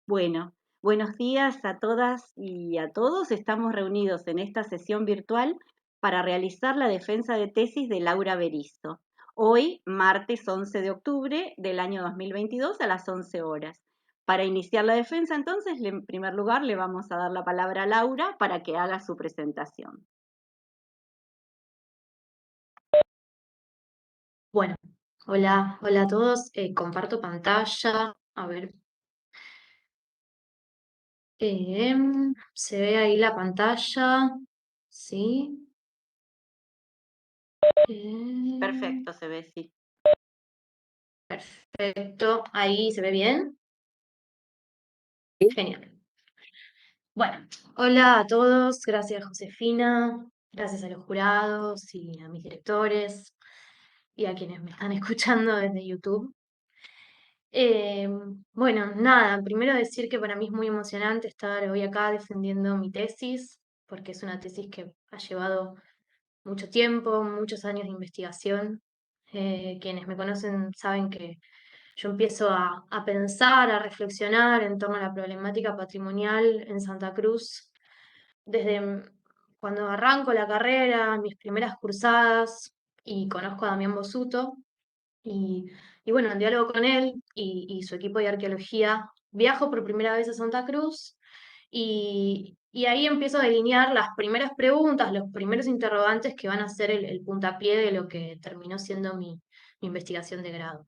Bueno, buenos días a todas y a todos. Estamos reunidos en esta sesión virtual para realizar la defensa de tesis de Laura Berizo. Hoy, martes 11 de octubre del año 2022 a las 11 horas. Para iniciar la defensa, entonces, en primer lugar, le vamos a dar la palabra a Laura para que haga su presentación. Bueno, hola a todos. Comparto pantalla. A ver, se ve ahí la pantalla. Sí. Perfecto, se ve, sí. Perfecto. Ahí se ve bien. Genial. Bueno, hola a todos. Gracias, Josefina. Gracias a los jurados y a mis directores y a quienes me están escuchando desde YouTube. Eh, bueno, nada, primero decir que para mí es muy emocionante estar hoy acá defendiendo mi tesis, porque es una tesis que ha llevado mucho tiempo, muchos años de investigación. Quienes me conocen saben que yo empiezo a pensar, a reflexionar en torno a la problemática patrimonial en Santa Cruz desde cuando arranco la carrera, mis primeras cursadas, y conozco a Damián Bosuto. Y, y bueno, en diálogo con él y su equipo de arqueología, viajo por primera vez a Santa Cruz y ahí empiezo a delinear las primeras preguntas, los primeros interrogantes que van a ser el puntapié de lo que terminó siendo mi investigación de grado.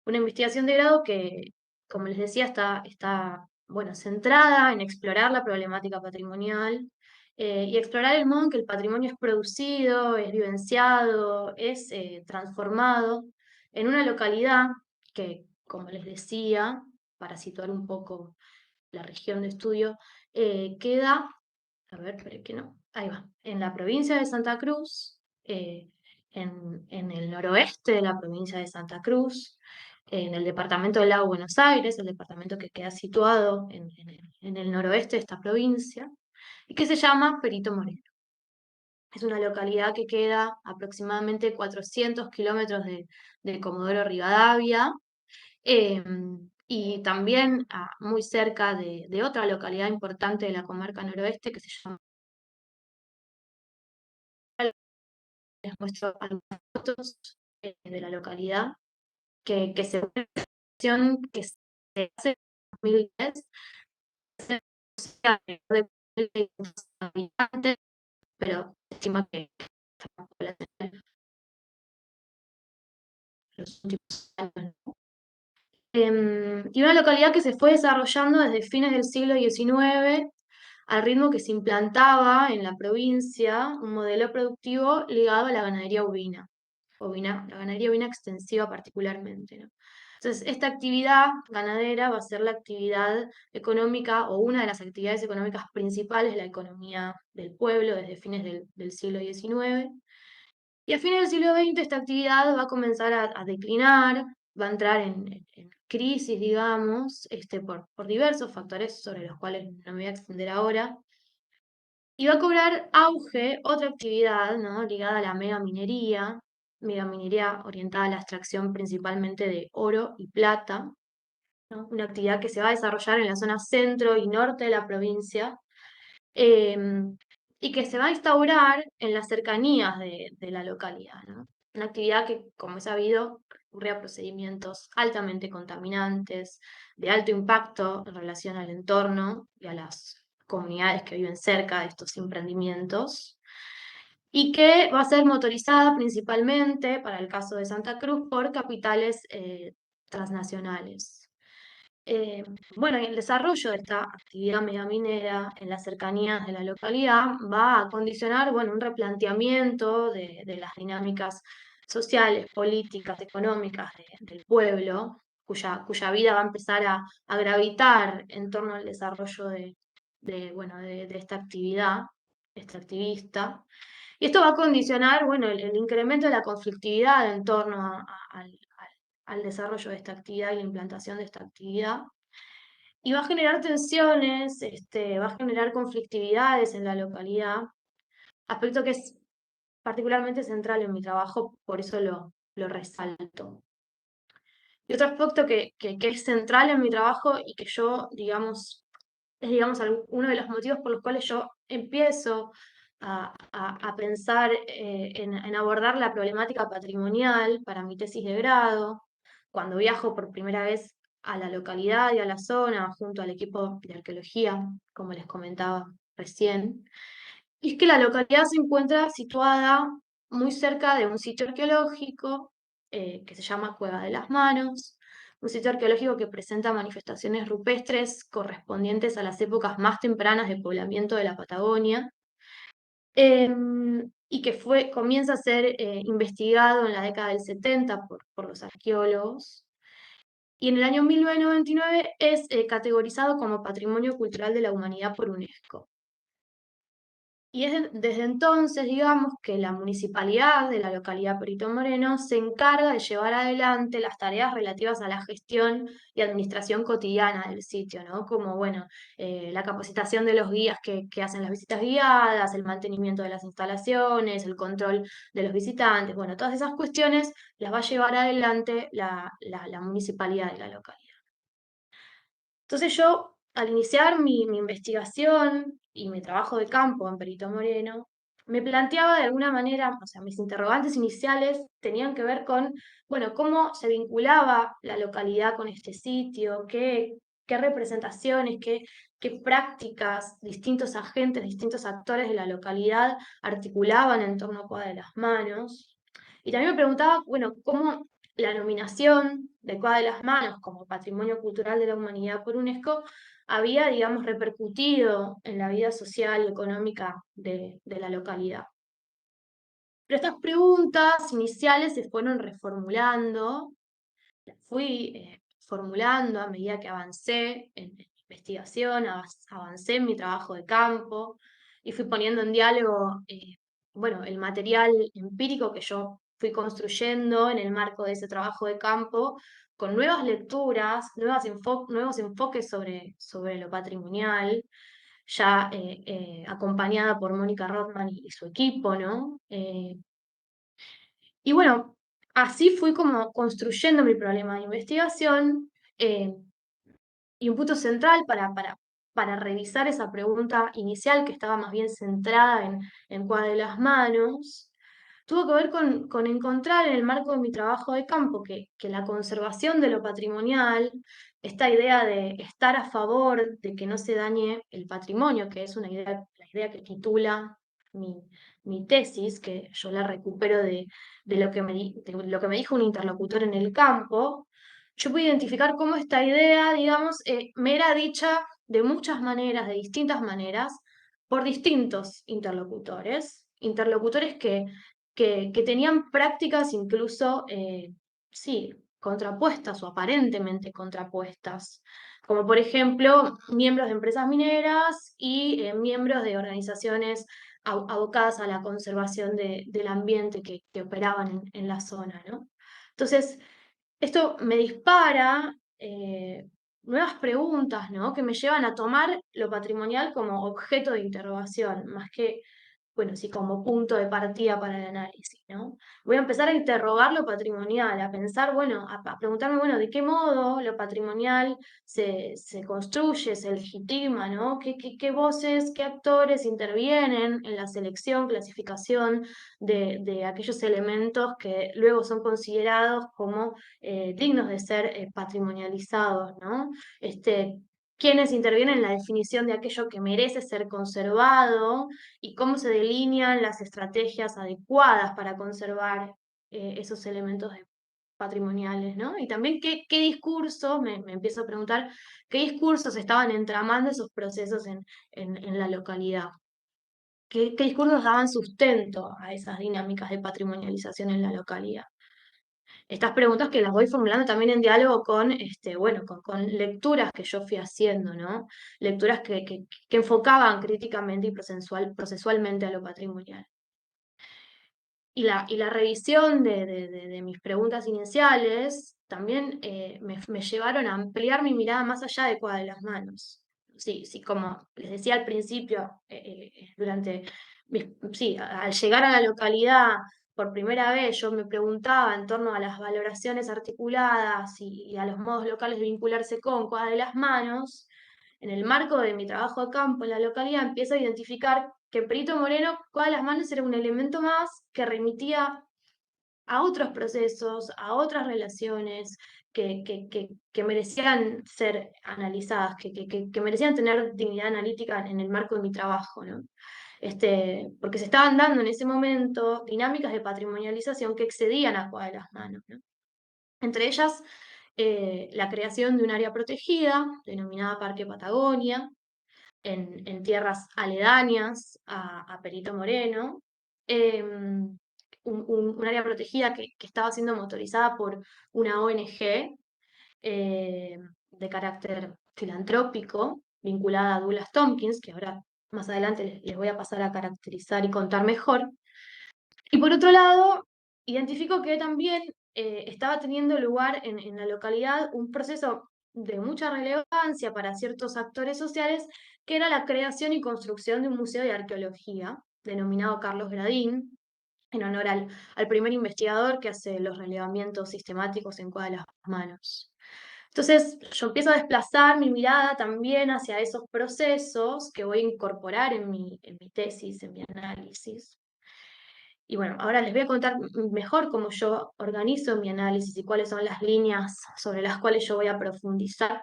Una investigación de grado que, como les decía, está bueno, centrada en explorar la problemática patrimonial y explorar el modo en que el patrimonio es producido, es vivenciado, es transformado en una localidad que, como les decía, para situar un poco la región de estudio, queda, a ver, espere que no, ahí va, en la provincia de Santa Cruz, en el noroeste de la provincia de Santa Cruz, en el departamento del Lago Buenos Aires, el departamento que queda situado en el noroeste de esta provincia, y que se llama Perito Moreno. Es una localidad que queda aproximadamente 400 kilómetros de Comodoro Rivadavia, eh, y también muy cerca de otra localidad importante de la comarca noroeste que se llama, les muestro algunas fotos de la localidad, que se ve que se hace en 2010, alrededor de 1.500 habitantes, pero se estima que la población en los últimos años. Y una localidad que se fue desarrollando desde fines del siglo XIX al ritmo que se implantaba en la provincia un modelo productivo ligado a la ganadería ovina, la ganadería ovina extensiva particularmente, ¿no? Entonces, esta actividad ganadera va a ser la actividad económica o una de las actividades económicas principales de la economía del pueblo desde fines del siglo XIX. Y a fines del siglo XX esta actividad va a comenzar a declinar, va a entrar en crisis, digamos, por diversos factores sobre los cuales no me voy a extender ahora. Y va a cobrar auge otra actividad, ¿no? Ligada a la megaminería orientada a la extracción principalmente de oro y plata, ¿no? Una actividad que se va a desarrollar en la zona centro y norte de la provincia, y que se va a instaurar en las cercanías de la localidad, ¿no? Una actividad que, como es sabido, recurre a procedimientos altamente contaminantes, de alto impacto en relación al entorno y a las comunidades que viven cerca de estos emprendimientos, y que va a ser motorizada principalmente, para el caso de Santa Cruz, por capitales transnacionales. Eh, bueno, y el desarrollo de esta actividad megaminera en las cercanías de la localidad va a condicionar, bueno, un replanteamiento de las dinámicas sociales, políticas, económicas del pueblo, cuya vida va a empezar a gravitar en torno al desarrollo bueno, de esta actividad extractivista. Y esto va a condicionar, bueno, el incremento de la conflictividad en torno al desarrollo de esta actividad y la implantación de esta actividad. Y va a generar tensiones, va a generar conflictividades en la localidad, aspecto que es particularmente central en mi trabajo, por eso lo resalto. Y otro aspecto que es central en mi trabajo y que yo, digamos, es, digamos, uno de los motivos por los cuales yo empiezo a pensar en abordar la problemática patrimonial para mi tesis de grado, cuando viajo por primera vez a la localidad y a la zona junto al equipo de arqueología, como les comentaba recién. Y es que la localidad se encuentra situada muy cerca de un sitio arqueológico que se llama Cueva de las Manos, un sitio arqueológico que presenta manifestaciones rupestres correspondientes a las épocas más tempranas de poblamiento de la Patagonia, y que comienza a ser investigado en la década del 70 por los arqueólogos. Y en el año 1999 es categorizado como Patrimonio Cultural de la Humanidad por UNESCO. Y es desde entonces, digamos, que la municipalidad de la localidad Perito Moreno se encarga de llevar adelante las tareas relativas a la gestión y administración cotidiana del sitio, ¿no? Como, bueno, la capacitación de los guías que hacen las visitas guiadas, el mantenimiento de las instalaciones, el control de los visitantes, bueno, todas esas cuestiones las va a llevar adelante la municipalidad de la localidad. Entonces yo, al iniciar mi investigación y mi trabajo de campo en Perito Moreno, me planteaba de alguna manera, o sea, mis interrogantes iniciales tenían que ver con, bueno, cómo se vinculaba la localidad con este sitio, qué representaciones, qué prácticas distintos agentes, distintos actores de la localidad articulaban en torno a Cuadra de las Manos. Y también me preguntaba, bueno, cómo la nominación de Cuadra de las Manos como Patrimonio Cultural de la Humanidad por UNESCO había, digamos, repercutido en la vida social y económica de la localidad. Pero estas preguntas iniciales se fueron reformulando, las fui formulando a medida que avancé en mi investigación, avancé en mi trabajo de campo y fui poniendo en diálogo, bueno, el material empírico que yo fui construyendo en el marco de ese trabajo de campo, con nuevas lecturas, nuevos enfoques sobre lo patrimonial, ya acompañada por Mónica Rothman y su equipo, ¿no? Y bueno, así fui como construyendo mi problema de investigación, eh, y un punto central para revisar esa pregunta inicial que estaba más bien centrada en Cuadra de las Manos, tuvo que ver con encontrar en el marco de mi trabajo de campo que la conservación de lo patrimonial, esta idea de estar a favor de que no se dañe el patrimonio, que es una idea, la idea que titula mi, mi tesis, que yo la recupero de de lo que me dijo un interlocutor en el campo, yo pude identificar cómo esta idea, digamos, me era dicha de muchas maneras, de distintas maneras, por distintos interlocutores, interlocutores que tenían prácticas incluso, sí, contrapuestas o aparentemente contrapuestas, como por ejemplo miembros de empresas mineras y miembros de organizaciones abocadas a la conservación del ambiente que operaban en la zona, ¿no? Entonces, esto me dispara nuevas preguntas, ¿no? Que me llevan a tomar lo patrimonial como objeto de interrogación, más que, bueno, sí, como punto de partida para el análisis, ¿no? Voy a empezar a interrogar lo patrimonial, a pensar, bueno, a preguntarme, bueno, ¿de qué modo lo patrimonial se construye, se legitima, ¿no? ¿Qué voces, qué actores intervienen en la selección, clasificación de aquellos elementos que luego son considerados como dignos de ser patrimonializados, ¿no? Quiénes intervienen en la definición de aquello que merece ser conservado y cómo se delinean las estrategias adecuadas para conservar esos elementos patrimoniales, ¿no? Y también qué discursos, me empiezo a preguntar, qué discursos estaban entramando esos procesos en la localidad. ¿Qué discursos daban sustento a esas dinámicas de patrimonialización en la localidad? Estas preguntas que las voy formulando también en diálogo con, bueno, con lecturas que yo fui haciendo, ¿no? Lecturas que enfocaban críticamente y procesualmente a lo patrimonial. Y la revisión de mis preguntas iniciales también me llevaron a ampliar mi mirada más allá de Cuadra de las Manos. Sí, sí, como les decía al principio, durante, sí, al llegar a la localidad por primera vez yo me preguntaba en torno a las valoraciones articuladas y a los modos locales de vincularse con Cuadra de las Manos, en el marco de mi trabajo de campo en la localidad, empiezo a identificar que Perito Moreno, Cuadra de las Manos era un elemento más que remitía a otros procesos, a otras relaciones que merecían ser analizadas, que merecían tener dignidad analítica en el marco de mi trabajo, ¿no? Porque se estaban dando en ese momento dinámicas de patrimonialización que excedían a Cuadra de las Manos, ¿no? Entre ellas, la creación de un área protegida, denominada Parque Patagonia, en tierras aledañas a Perito Moreno, un área protegida que estaba siendo motorizada por una ONG de carácter filantrópico vinculada a Douglas Tompkins, que ahora más adelante les voy a pasar a caracterizar y contar mejor. Y por otro lado, identifico que también estaba teniendo lugar en la localidad un proceso de mucha relevancia para ciertos actores sociales, que era la creación y construcción de un museo de arqueología, denominado Carlos Gradín, en honor al primer investigador que hace los relevamientos sistemáticos en Cuadra de las Manos. Entonces, yo empiezo a desplazar mi mirada también hacia esos procesos que voy a incorporar en mi tesis, en mi análisis. Y bueno, ahora les voy a contar mejor cómo yo organizo mi análisis y cuáles son las líneas sobre las cuales yo voy a profundizar.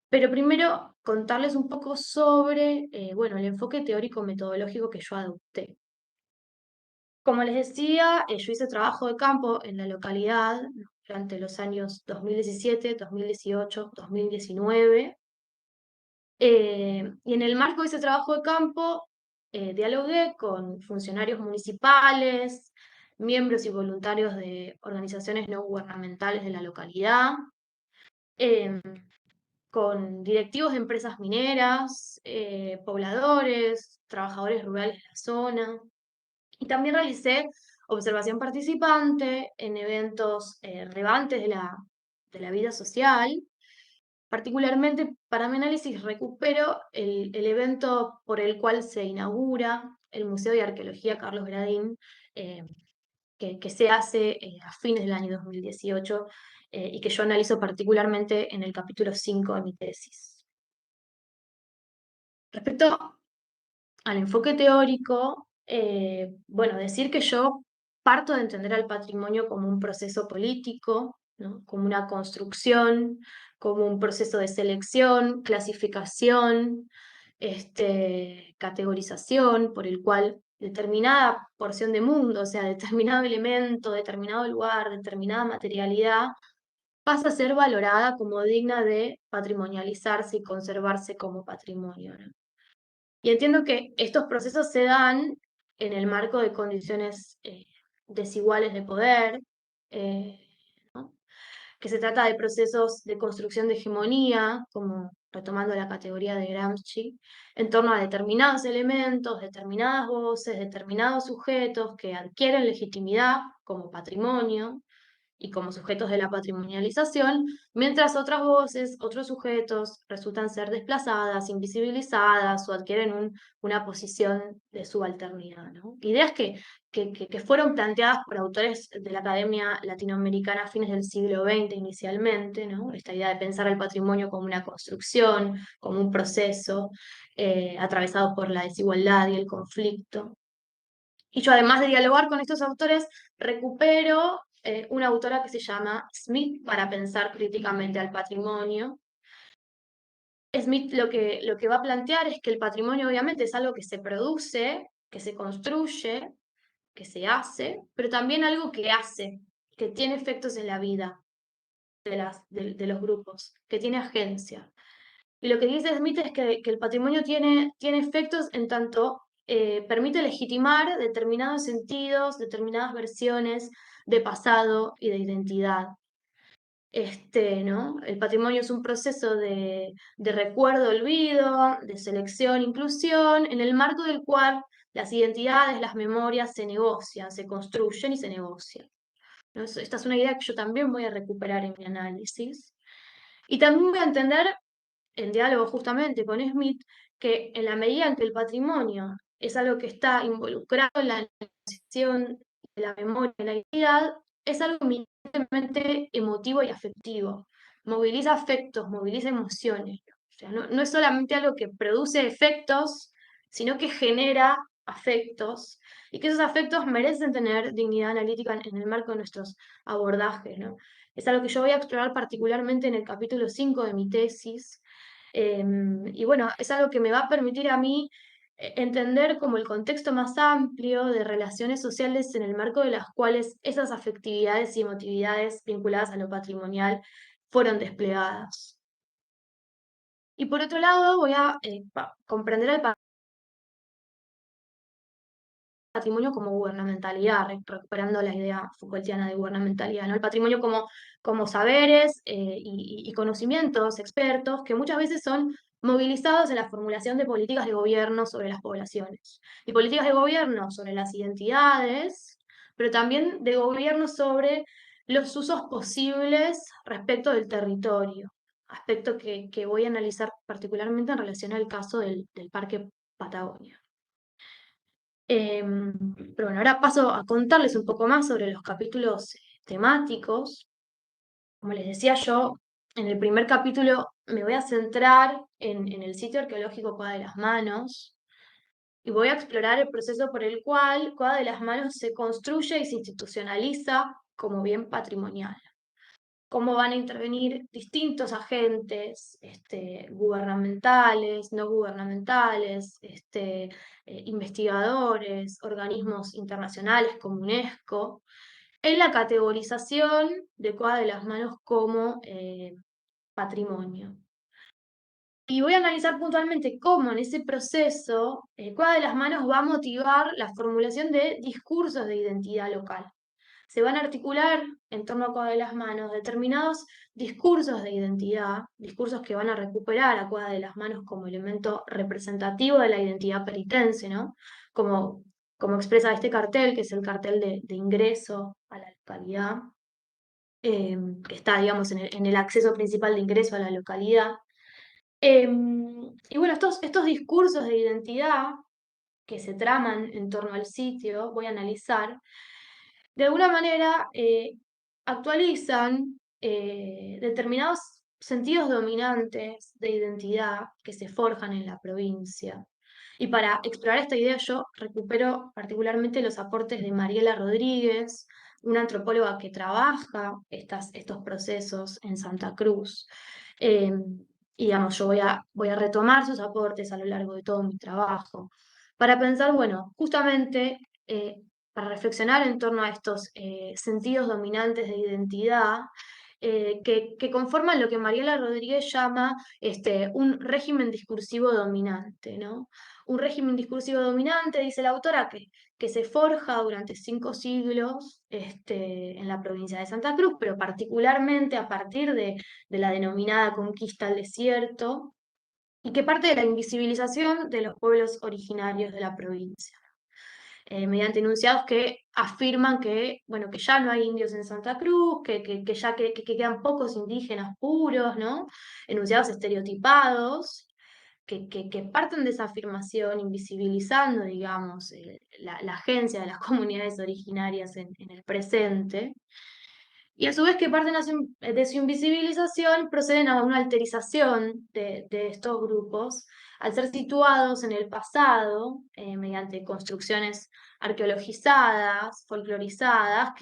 Pero primero contarles un poco sobre, bueno, el enfoque teórico-metodológico que yo adopté. Como les decía, yo hice trabajo de campo en la localidad, ¿no?, durante los años 2017, 2018, 2019. Y en el marco de ese trabajo de campo, dialogué con funcionarios municipales, miembros y voluntarios de organizaciones no gubernamentales de la localidad, em, con directivos de empresas mineras, pobladores, trabajadores rurales de la zona. Y también realicé observación participante en eventos relevantes de la vida social. Particularmente para mi análisis recupero el evento por el cual se inaugura el Museo de Arqueología Carlos Gradín, eh, que se hace a fines del año 2018, y que yo analizo particularmente en el capítulo 5 de mi tesis. Respecto al enfoque teórico, bueno, decir que yo parto de entender al patrimonio como un proceso político, ¿no?, como una construcción, como un proceso de selección, clasificación, categorización, por el cual determinada porción de mundo, o sea, determinado elemento, determinado lugar, determinada materialidad, pasa a ser valorada como digna de patrimonializarse y conservarse como patrimonio, ¿no? Y entiendo que estos procesos se dan en el marco de condiciones desiguales de poder, eh, ¿no?, que se trata de procesos de construcción de hegemonía, como retomando la categoría de Gramsci, en torno a determinados elementos, determinadas voces, determinados sujetos que adquieren legitimidad como patrimonio y como sujetos de la patrimonialización, mientras otras voces, otros sujetos resultan ser desplazadas, invisibilizadas o adquieren una posición de subalternidad, ¿no? Ideas que fueron planteadas por autores de la Academia Latinoamericana a fines del siglo XX inicialmente, ¿no? Esta idea de pensar el patrimonio como una construcción, como un proceso atravesado por la desigualdad y el conflicto. Y yo, además de dialogar con estos autores, recupero una autora que se llama Smith para pensar críticamente al patrimonio. Smith lo que va a plantear es que el patrimonio obviamente es algo que se produce, que se construye, que se hace, pero también algo que hace, que tiene efectos en la vida de los grupos, que tiene agencia. Y lo que dice Smith es que el patrimonio tiene efectos en tanto permite legitimar determinados sentidos, determinadas versiones de pasado y de identidad. ¿No? El patrimonio es un proceso de recuerdo, olvido, de selección, inclusión, en el marco del cual las identidades, las memorias se negocian, se construyen y se negocian, ¿no? Esta es una idea que yo también voy a recuperar en mi análisis. Y también voy a entender, en diálogo justamente con Smith, que en la medida en que el patrimonio es algo que está involucrado en la negociación la memoria y la identidad es algo eminentemente emotivo y afectivo. Moviliza afectos, moviliza emociones. O sea, no es solamente algo que produce efectos, sino que genera afectos y que esos afectos merecen tener dignidad analítica en el marco de nuestros abordajes, ¿no? Es algo que yo voy a explorar particularmente en el capítulo 5 de mi tesis. Y bueno, es algo que me va a permitir a mí entender como el contexto más amplio de relaciones sociales en el marco de las cuales esas afectividades y emotividades vinculadas a lo patrimonial fueron desplegadas. Y por otro lado, voy a comprender el patrimonio como gubernamentalidad, recuperando la idea Foucaultiana de gubernamentalidad, ¿no? El patrimonio como saberes y conocimientos expertos que muchas veces son movilizados en la formulación de políticas de gobierno sobre las poblaciones y políticas de gobierno sobre las identidades, pero también de gobierno sobre los usos posibles respecto del territorio, aspecto que voy a analizar particularmente en relación al caso del Parque Patagonia. Pero bueno, ahora paso a contarles un poco más sobre los capítulos temáticos. Como les decía yo, en el primer capítulo me voy a centrar en el sitio arqueológico Cueva de las Manos y voy a explorar el proceso por el cual Cueva de las Manos se construye y se institucionaliza como bien patrimonial. Cómo van a intervenir distintos agentes gubernamentales, no gubernamentales, investigadores, organismos internacionales como UNESCO, en la categorización de Cueva de las Manos como patrimonio. Y voy a analizar puntualmente cómo en ese proceso Cueva de las Manos va a motivar la formulación de discursos de identidad local. Se van a articular en torno a Cueva de las Manos determinados discursos de identidad, discursos que van a recuperar a Cueva de las Manos como elemento representativo de la identidad peritense, ¿no? Como expresa este cartel, que es el cartel de ingreso a la localidad, que está, digamos, en el acceso principal de ingreso a la localidad. Y bueno, estos discursos de identidad que se traman en torno al sitio, voy a analizar de alguna manera actualizan determinados sentidos dominantes de identidad que se forjan en la provincia. Y para explorar esta idea yo recupero particularmente los aportes de Mariela Rodríguez, una antropóloga que trabaja estos procesos en Santa Cruz. Eh, y digamos, yo voy a retomar sus aportes a lo largo de todo mi trabajo para pensar, bueno, justamente para reflexionar en torno a estos sentidos dominantes de identidad que conforman lo que Mariela Rodríguez llama un régimen discursivo dominante, ¿no? Un régimen discursivo dominante, dice la autora, que se forja durante 5 siglos en la provincia de Santa Cruz, pero particularmente a partir de la denominada conquista al desierto, y que parte de la invisibilización de los pueblos originarios de la provincia mediante enunciados que afirman que, bueno, que ya no hay indios en Santa Cruz, que ya que quedan pocos indígenas puros, ¿no? Enunciados estereotipados, que parten de esa afirmación, invisibilizando, digamos, la agencia de las comunidades originarias en el presente. Y a su vez que parten de su invisibilización, proceden a una alterización de estos grupos, al ser situados en el pasado, mediante construcciones arqueologizadas, folclorizadas,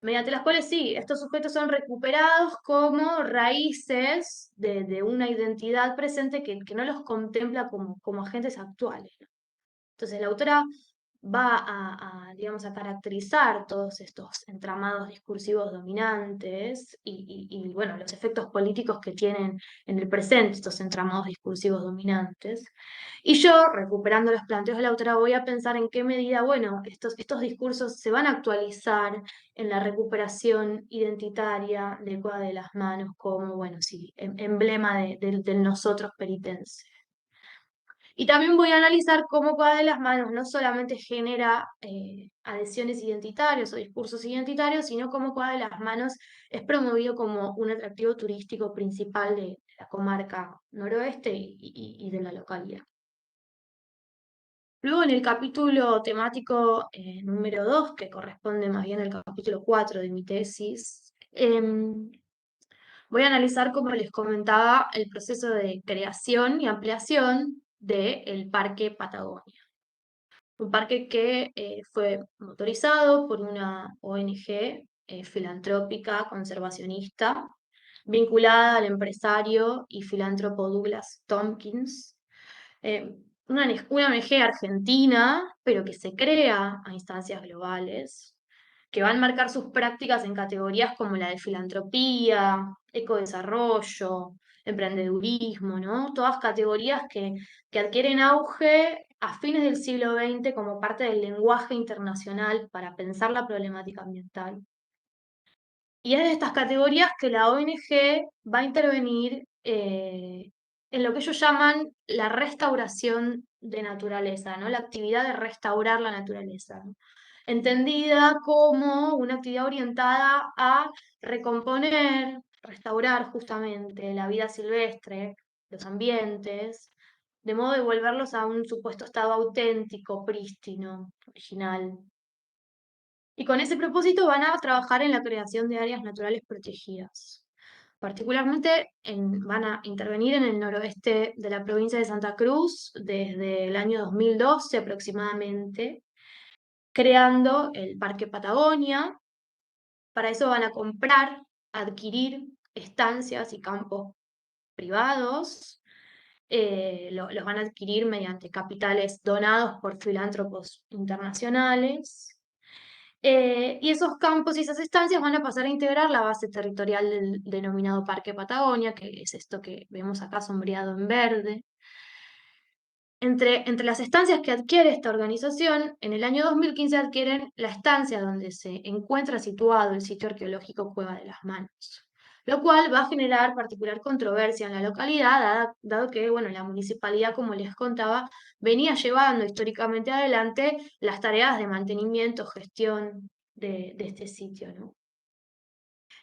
mediante las cuales sí, estos sujetos son recuperados como raíces de una identidad presente que no los contempla como agentes actuales. Entonces, la autora va digamos, a caracterizar todos estos entramados discursivos dominantes y, bueno, los efectos políticos que tienen en el presente estos entramados discursivos dominantes. Y yo, recuperando los planteos de la autora, voy a pensar en qué medida, bueno, estos discursos se van a actualizar en la recuperación identitaria de Cueva de las Manos como, bueno, sí, emblema del nosotros peritense. Y también voy a analizar cómo Cueva de las Manos no solamente genera adhesiones identitarias o discursos identitarios, sino cómo Cueva de las Manos es promovido como un atractivo turístico principal de la comarca noroeste y de la localidad. Luego en el capítulo temático número 2, que corresponde más bien al capítulo 4 de mi tesis, voy a analizar, como les comentaba, el proceso de creación y ampliación del Parque Patagonia. Un parque que fue motorizado por una ONG filantrópica, conservacionista, vinculada al empresario y filántropo Douglas Tompkins, eh, una ONG argentina, pero que se crea a instancias globales, que va a enmarcar sus prácticas en categorías como la de filantropía, ecodesarrollo, emprendedurismo, ¿no? Todas categorías que adquieren auge a fines del siglo XX como parte del lenguaje internacional para pensar la problemática ambiental. Y es de estas categorías que la ONG va a intervenir en lo que ellos llaman la restauración de naturaleza, ¿no? La actividad de restaurar la naturaleza, ¿no? Entendida como una actividad orientada a recomponer, restaurar justamente la vida silvestre, los ambientes, de modo de volverlos a un supuesto estado auténtico, prístino, original. Y con ese propósito van a trabajar en la creación de áreas naturales protegidas. Particularmente van a intervenir en el noroeste de la provincia de Santa Cruz desde el año 2012 aproximadamente, creando el Parque Patagonia. Para eso van a comprar, adquirir estancias y campos privados. Los van a adquirir mediante capitales donados por filántropos internacionales. Y esos campos y esas estancias van a pasar a integrar la base territorial del denominado Parque Patagonia, que es esto que vemos acá sombreado en verde. Entre las estancias que adquiere esta organización, en el año 2015 adquieren la estancia donde se encuentra situado el sitio arqueológico Cueva de las Manos, lo cual va a generar particular controversia en la localidad, dado que, bueno, la municipalidad, como les contaba, venía llevando históricamente adelante las tareas de mantenimiento, gestión de este sitio, ¿no?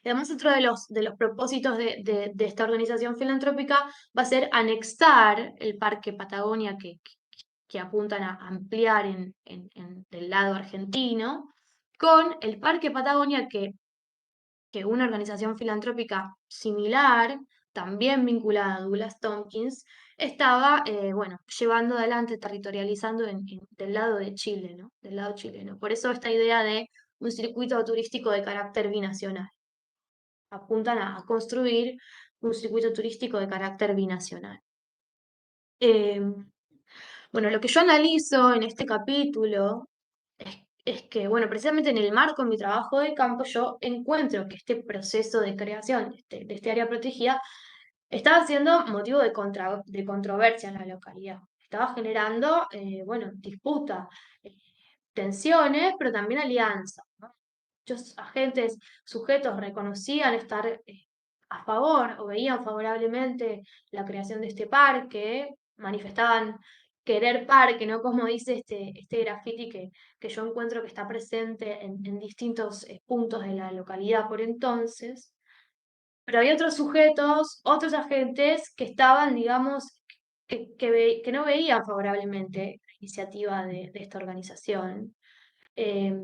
Y además, otro de los propósitos de esta organización filantrópica va a ser anexar el Parque Patagonia que apuntan a ampliar del lado argentino, con el Parque Patagonia que una organización filantrópica similar, también vinculada a Douglas Tompkins, estaba bueno, llevando adelante, territorializando del lado de Chile, ¿no? Del lado chileno. Por eso esta idea de un circuito turístico de carácter binacional. Apuntan a construir un circuito turístico de carácter binacional. Eh, bueno, lo que yo analizo en este capítulo es que, bueno, precisamente en el marco de mi trabajo de campo, yo encuentro que este proceso de creación de este área protegida estaba siendo motivo de controversia en la localidad. Estaba generando, bueno, disputa, eh, tensiones, pero también alianzas, ¿no? Muchos agentes sujetos reconocían estar a favor o veían favorablemente la creación de este parque, manifestaban querer parque, ¿no? Como dice este graffiti que yo encuentro que está presente en distintos puntos de la localidad por entonces. Pero había otros sujetos, otros agentes que estaban, digamos, que no veían favorablemente la iniciativa de esta organización. Eh,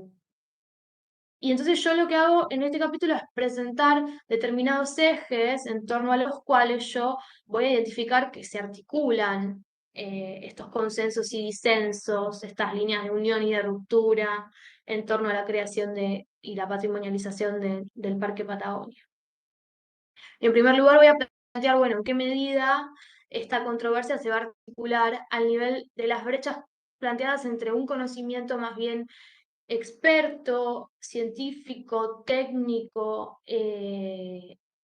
y entonces yo lo que hago en este capítulo es presentar determinados ejes en torno a los cuales yo voy a identificar que se articulan estos consensos y disensos, estas líneas de unión y de ruptura en torno a la creación y la patrimonialización del Parque Patagonia. En primer lugar voy a plantear, bueno, en qué medida esta controversia se va a articular al nivel de las brechas planteadas entre un conocimiento más bien experto, científico, técnico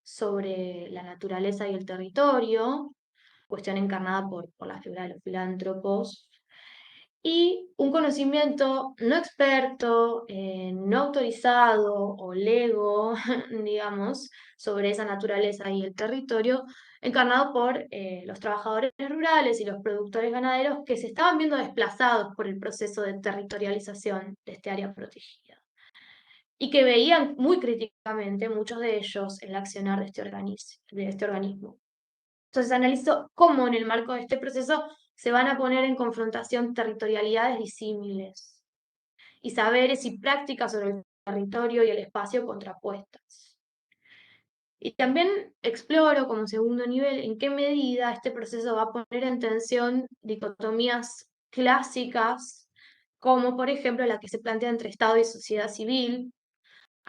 sobre la naturaleza y el territorio, cuestión encarnada por la figura de los filántropos, y un conocimiento no experto, no autorizado o lego, digamos, sobre esa naturaleza y el territorio, encarnado por los trabajadores rurales y los productores ganaderos que se estaban viendo desplazados por el proceso de territorialización de este área protegida y que veían muy críticamente, muchos de ellos, el accionar de este organismo. Entonces analizo cómo en el marco de este proceso se van a poner en confrontación territorialidades disímiles y saberes y prácticas sobre el territorio y el espacio contrapuestas. Y también exploro como segundo nivel en qué medida este proceso va a poner en tensión dicotomías clásicas, como por ejemplo la que se plantea entre Estado y sociedad civil,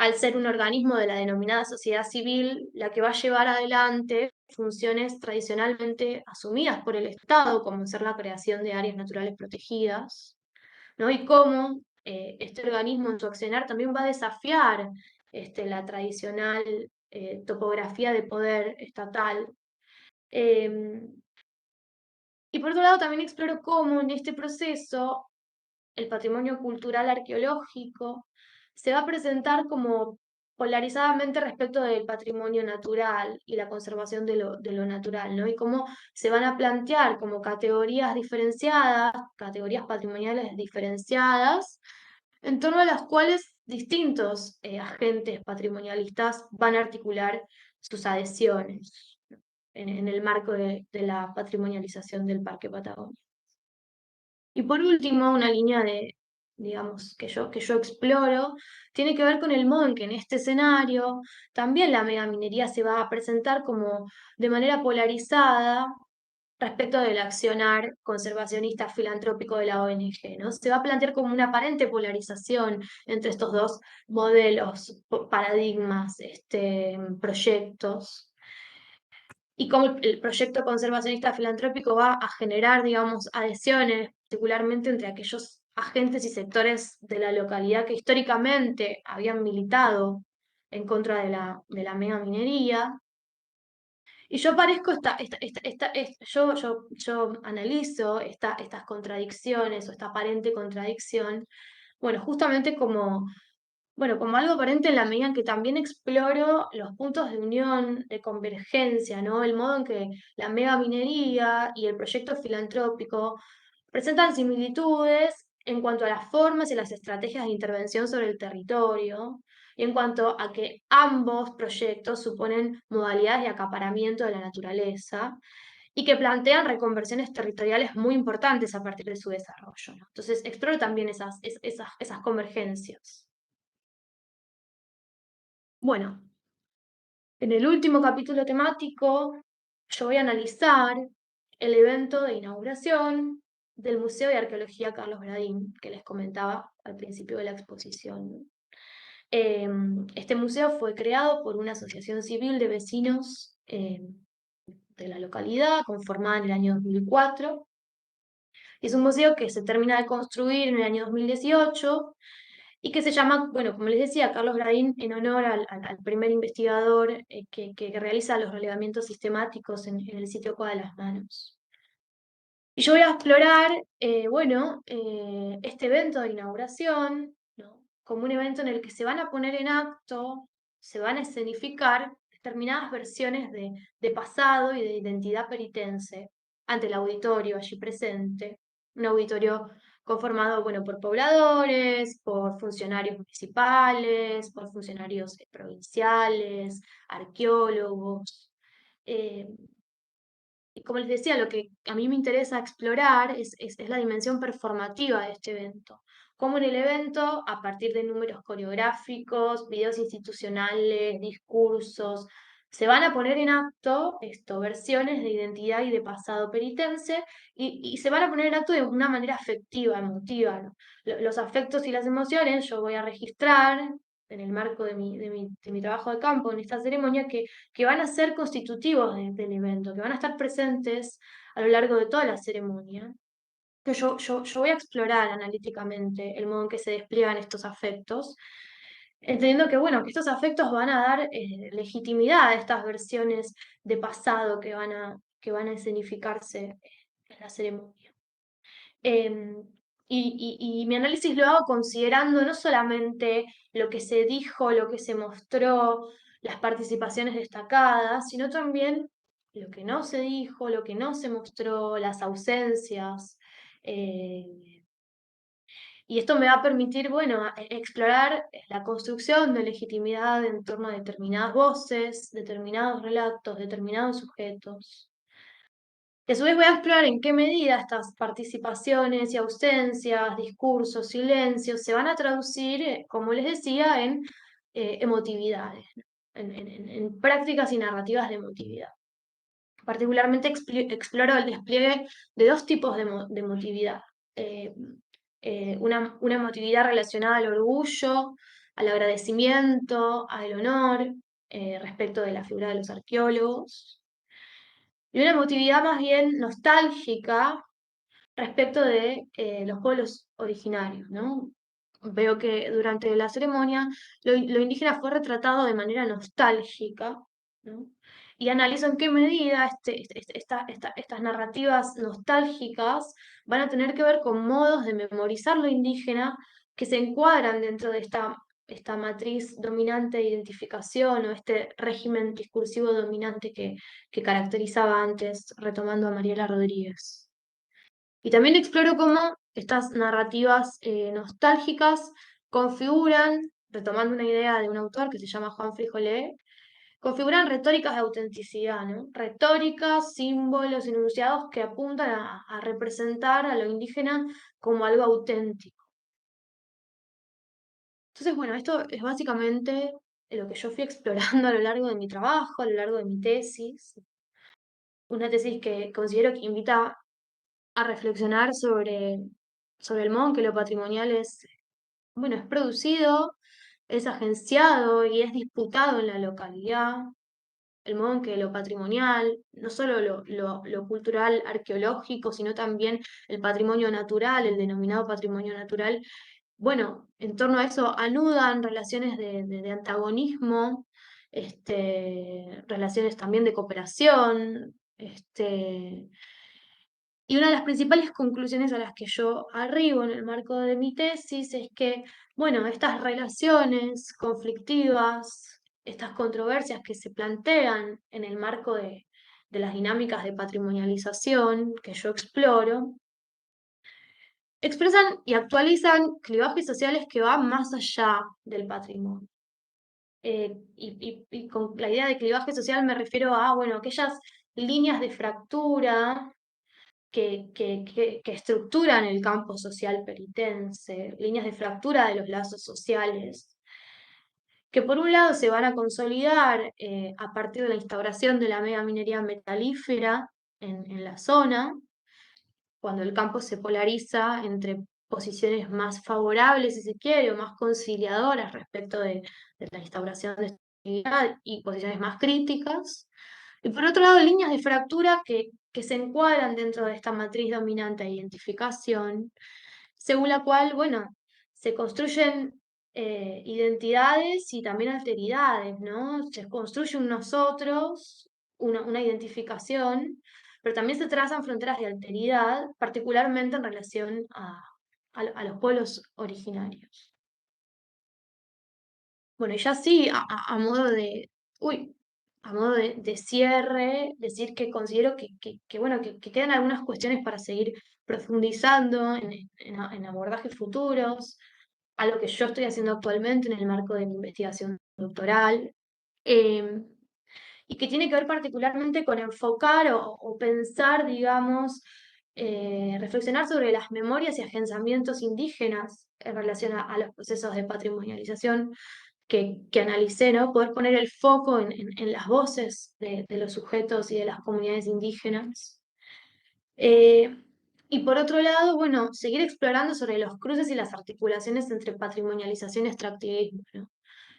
al ser un organismo de la denominada sociedad civil, la que va a llevar adelante funciones tradicionalmente asumidas por el Estado, como ser la creación de áreas naturales protegidas, ¿no? Y cómo este organismo en su accionar también va a desafiar la tradicional topografía de poder estatal. Eh, y por otro lado también exploro cómo en este proceso el patrimonio cultural arqueológico se va a presentar como polarizadamente respecto del patrimonio natural y la conservación de lo natural, ¿no? Y cómo se van a plantear como categorías diferenciadas, categorías patrimoniales diferenciadas, en torno a las cuales distintos agentes patrimonialistas van a articular sus adhesiones en el marco de la patrimonialización del Parque Patagonia. Y por último, una línea de, digamos, que yo exploro, tiene que ver con el modo en que en este escenario también la megaminería se va a presentar como de manera polarizada respecto del accionar conservacionista filantrópico de la ONG, ¿no? Se va a plantear como una aparente polarización entre estos dos modelos, paradigmas, proyectos y cómo el proyecto conservacionista filantrópico va a generar, digamos, adhesiones, particularmente entre aquellos agentes y sectores de la localidad que históricamente habían militado en contra de la mega minería. Y yo parezco yo analizo estas contradicciones o esta aparente contradicción, bueno, justamente como bueno, como algo aparente en la medida en que también exploro los puntos de unión, de convergencia, ¿no? El modo en que la megaminería y el proyecto filantrópico presentan similitudes en cuanto a las formas y las estrategias de intervención sobre el territorio, y en cuanto a que ambos proyectos suponen modalidades de acaparamiento de la naturaleza y que plantean reconversiones territoriales muy importantes a partir de su desarrollo, ¿no? Entonces, exploro también esas convergencias. Bueno, en el último capítulo temático, yo voy a analizar el evento de inauguración del Museo de Arqueología Carlos Gradín, que les comentaba al principio de la exposición. Este museo fue creado por una asociación civil de vecinos de la localidad, conformada en el año 2004. Y es un museo que se termina de construir en el año 2018 y que se llama, bueno, como les decía, Carlos Gradín, en honor al primer investigador que realiza los relevamientos sistemáticos en el sitio Cueva de las Manos. Y yo voy a explorar, bueno, este evento de inauguración, ¿no? Como un evento en el que se van a poner en acto, se van a escenificar determinadas versiones de pasado y de identidad peritense ante el auditorio allí presente, un auditorio conformado, bueno, por pobladores, por funcionarios municipales, por funcionarios provinciales, arqueólogos. eh, y como les decía, lo que a mí me interesa explorar es la dimensión performativa de este evento. Cómo en el evento, a partir de números coreográficos, videos institucionales, discursos, se van a poner en acto versiones de identidad y de pasado peritense y se van a poner en acto de una manera afectiva, emotiva, ¿no? Los afectos y las emociones yo voy a registrar en el marco de mi trabajo de campo en esta ceremonia que van a ser constitutivos del evento, que van a estar presentes a lo largo de toda la ceremonia. Que yo voy a explorar analíticamente el modo en que se despliegan estos afectos, entendiendo que, bueno, que estos afectos van a dar legitimidad a estas versiones de pasado que van a escenificarse en la ceremonia. Em, y mi análisis lo hago considerando no solamente lo que se dijo, lo que se mostró, las participaciones destacadas, sino también lo que no se dijo, lo que no se mostró, las ausencias. eh, y esto me va a permitir, bueno, explorar la construcción de legitimidad en torno a determinadas voces, determinados relatos, determinados sujetos. Y a su vez voy a explorar en qué medida estas participaciones y ausencias, discursos, silencios, se van a traducir, como les decía, en emotividades, ¿no? En prácticas y narrativas de emotividad. Particularmente exploro el despliegue de dos tipos de emotividad. Eh, una emotividad relacionada al orgullo, al agradecimiento, al honor, respecto de la figura de los arqueólogos, y una emotividad más bien nostálgica respecto de los pueblos originarios, ¿no? Veo que durante la ceremonia lo indígena fue retratado de manera nostálgica, ¿no? Y analizo en qué medida estas narrativas nostálgicas van a tener que ver con modos de memorizar lo indígena que se encuadran dentro de esta matriz dominante de identificación o este régimen discursivo dominante que caracterizaba antes, retomando a Mariela Rodríguez. Y también exploro cómo estas narrativas nostálgicas configuran, retomando una idea de un autor que se llama Juan Frijolé, configuran retóricas de autenticidad, ¿no? Retóricas, símbolos, enunciados que apuntan a representar a lo indígena como algo auténtico. Entonces, bueno, esto es básicamente lo que yo fui explorando a lo largo de mi trabajo, a lo largo de mi tesis. Una tesis que considero que invita a reflexionar sobre el modo en que lo patrimonial es, bueno, es producido, es agenciado y es disputado en la localidad, el modo en que lo patrimonial, no solo lo cultural arqueológico, sino también el patrimonio natural, el denominado patrimonio natural, bueno, en torno a eso anudan relaciones de antagonismo, relaciones también de cooperación, y una de las principales conclusiones a las que yo arribo en el marco de mi tesis es que, bueno, estas relaciones conflictivas, estas controversias que se plantean en el marco de las dinámicas de patrimonialización que yo exploro, expresan y actualizan clivajes sociales que van más allá del patrimonio. Y con la idea de clivaje social me refiero a, bueno, aquellas líneas de fractura que estructuran el campo social peritense, líneas de fractura de los lazos sociales, que por un lado se van a consolidar a partir de la instauración de la mega minería metalífera en la zona, cuando el campo se polariza entre posiciones más favorables, si se quiere, o más conciliadoras respecto de la instauración de esta actividad y posiciones más críticas. Y por otro lado, líneas de fractura que se encuadran dentro de esta matriz dominante de identificación, según la cual, bueno, se construyen identidades y también alteridades, ¿no? Se construye un nosotros, una identificación, pero también se trazan fronteras de alteridad, particularmente en relación a los pueblos originarios. Bueno, y ya sí, a modo uy, a modo de cierre, decir que considero bueno, que quedan algunas cuestiones para seguir profundizando en abordajes futuros, algo que yo estoy haciendo actualmente en el marco de mi investigación doctoral, em, y que tiene que ver particularmente con enfocar o pensar, digamos, reflexionar sobre las memorias y agenciamientos indígenas en relación a los procesos de patrimonialización que analicé, ¿no? Poder poner el foco en las voces de los sujetos y de las comunidades indígenas. Eh, y por otro lado, bueno, seguir explorando sobre los cruces y las articulaciones entre patrimonialización y extractivismo, ¿no?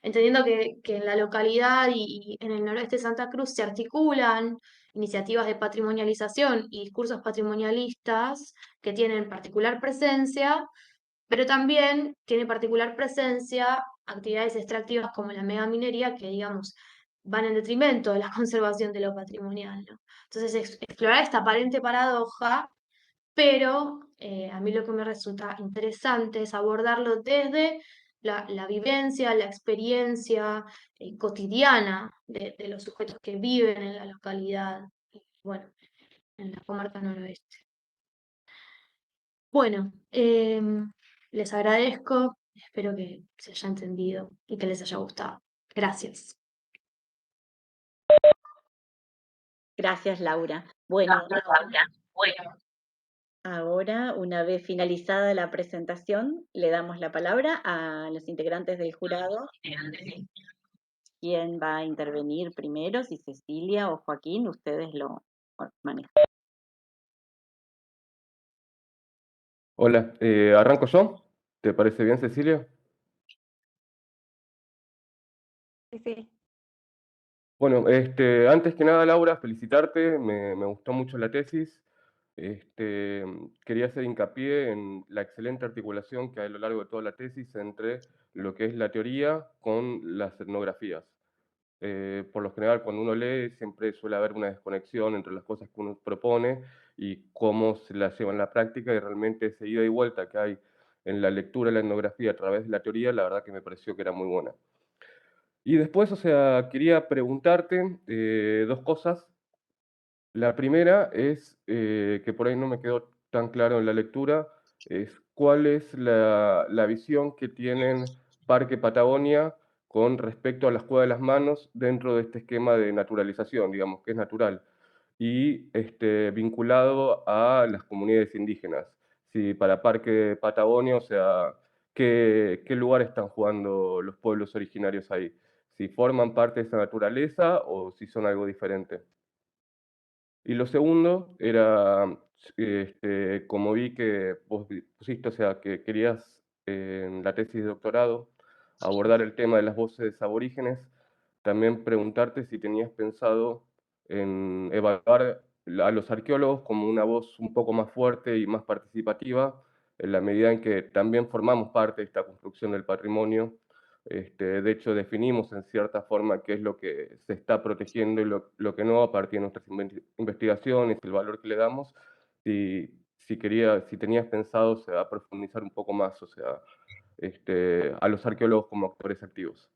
Entendiendo que en la localidad y en el noroeste de Santa Cruz se articulan iniciativas de patrimonialización y discursos patrimonialistas que tienen particular presencia, pero también tiene particular presencia actividades extractivas como la megaminería que, digamos, van en detrimento de la conservación de lo patrimonial, ¿no? Entonces, explorar esta aparente paradoja, pero a mí lo que me resulta interesante es abordarlo desde la vivencia, la experiencia cotidiana de los sujetos que viven en la localidad, y, bueno, en la comarca noroeste. Bueno, les agradezco, espero que se haya entendido y que les haya gustado. Gracias. Gracias, Laura. Bueno, Todavía. Bueno. ahora, una vez finalizada la presentación, le damos la palabra a los integrantes del jurado. ¿Quién va a intervenir primero? Si Cecilia o Joaquín, ustedes lo manejan. Hola, ¿arranco yo? ¿Te parece bien, Cecilia? Sí, sí. Bueno, antes que nada, Laura, felicitarte, me gustó mucho la tesis. Quería hacer hincapié en la excelente articulación que hay a lo largo de toda la tesis entre lo que es la teoría con las etnografías. Por lo general, cuando uno lee, siempre suele haber una desconexión entre las cosas que uno propone y cómo se las lleva en la práctica, y realmente esa ida y vuelta que hay en la lectura de la etnografía a través de la teoría, la verdad que me pareció que era muy buena. Y después, o sea, quería preguntarte dos cosas. La primera es, que por ahí no me quedó tan claro en la lectura, es cuál es la visión que tienen Parque Patagonia con respecto a las cuevas de las manos dentro de este esquema de naturalización, digamos, que es natural, y vinculado a las comunidades indígenas. Si para Parque Patagonia, o sea, qué lugar están jugando los pueblos originarios ahí? Si forman parte de esa naturaleza o si son algo diferente. Y lo segundo era, como vi que vos pusiste, o sea, que querías en la tesis de doctorado abordar el tema de las voces aborígenes, también preguntarte si tenías pensado en evaluar a los arqueólogos como una voz un poco más fuerte y más participativa, en la medida en que también formamos parte de esta construcción del patrimonio. De hecho, definimos en cierta forma qué es lo que se está protegiendo y lo que no a partir de nuestras investigaciones, el valor que le damos. Si tenías pensado, o sea, profundizar un poco más, o sea, a los arqueólogos como actores activos.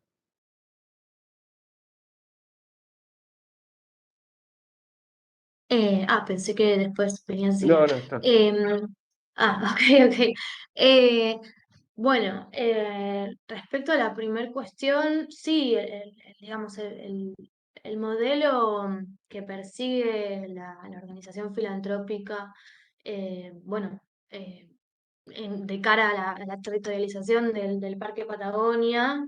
Pensé que después venía Cecilia. No, no, está. Em, ok, ok. Eh, bueno, respecto a la primera cuestión, sí, digamos, el modelo que persigue la organización filantrópica, bueno, eh, de cara a la territorialización del Parque Patagonia.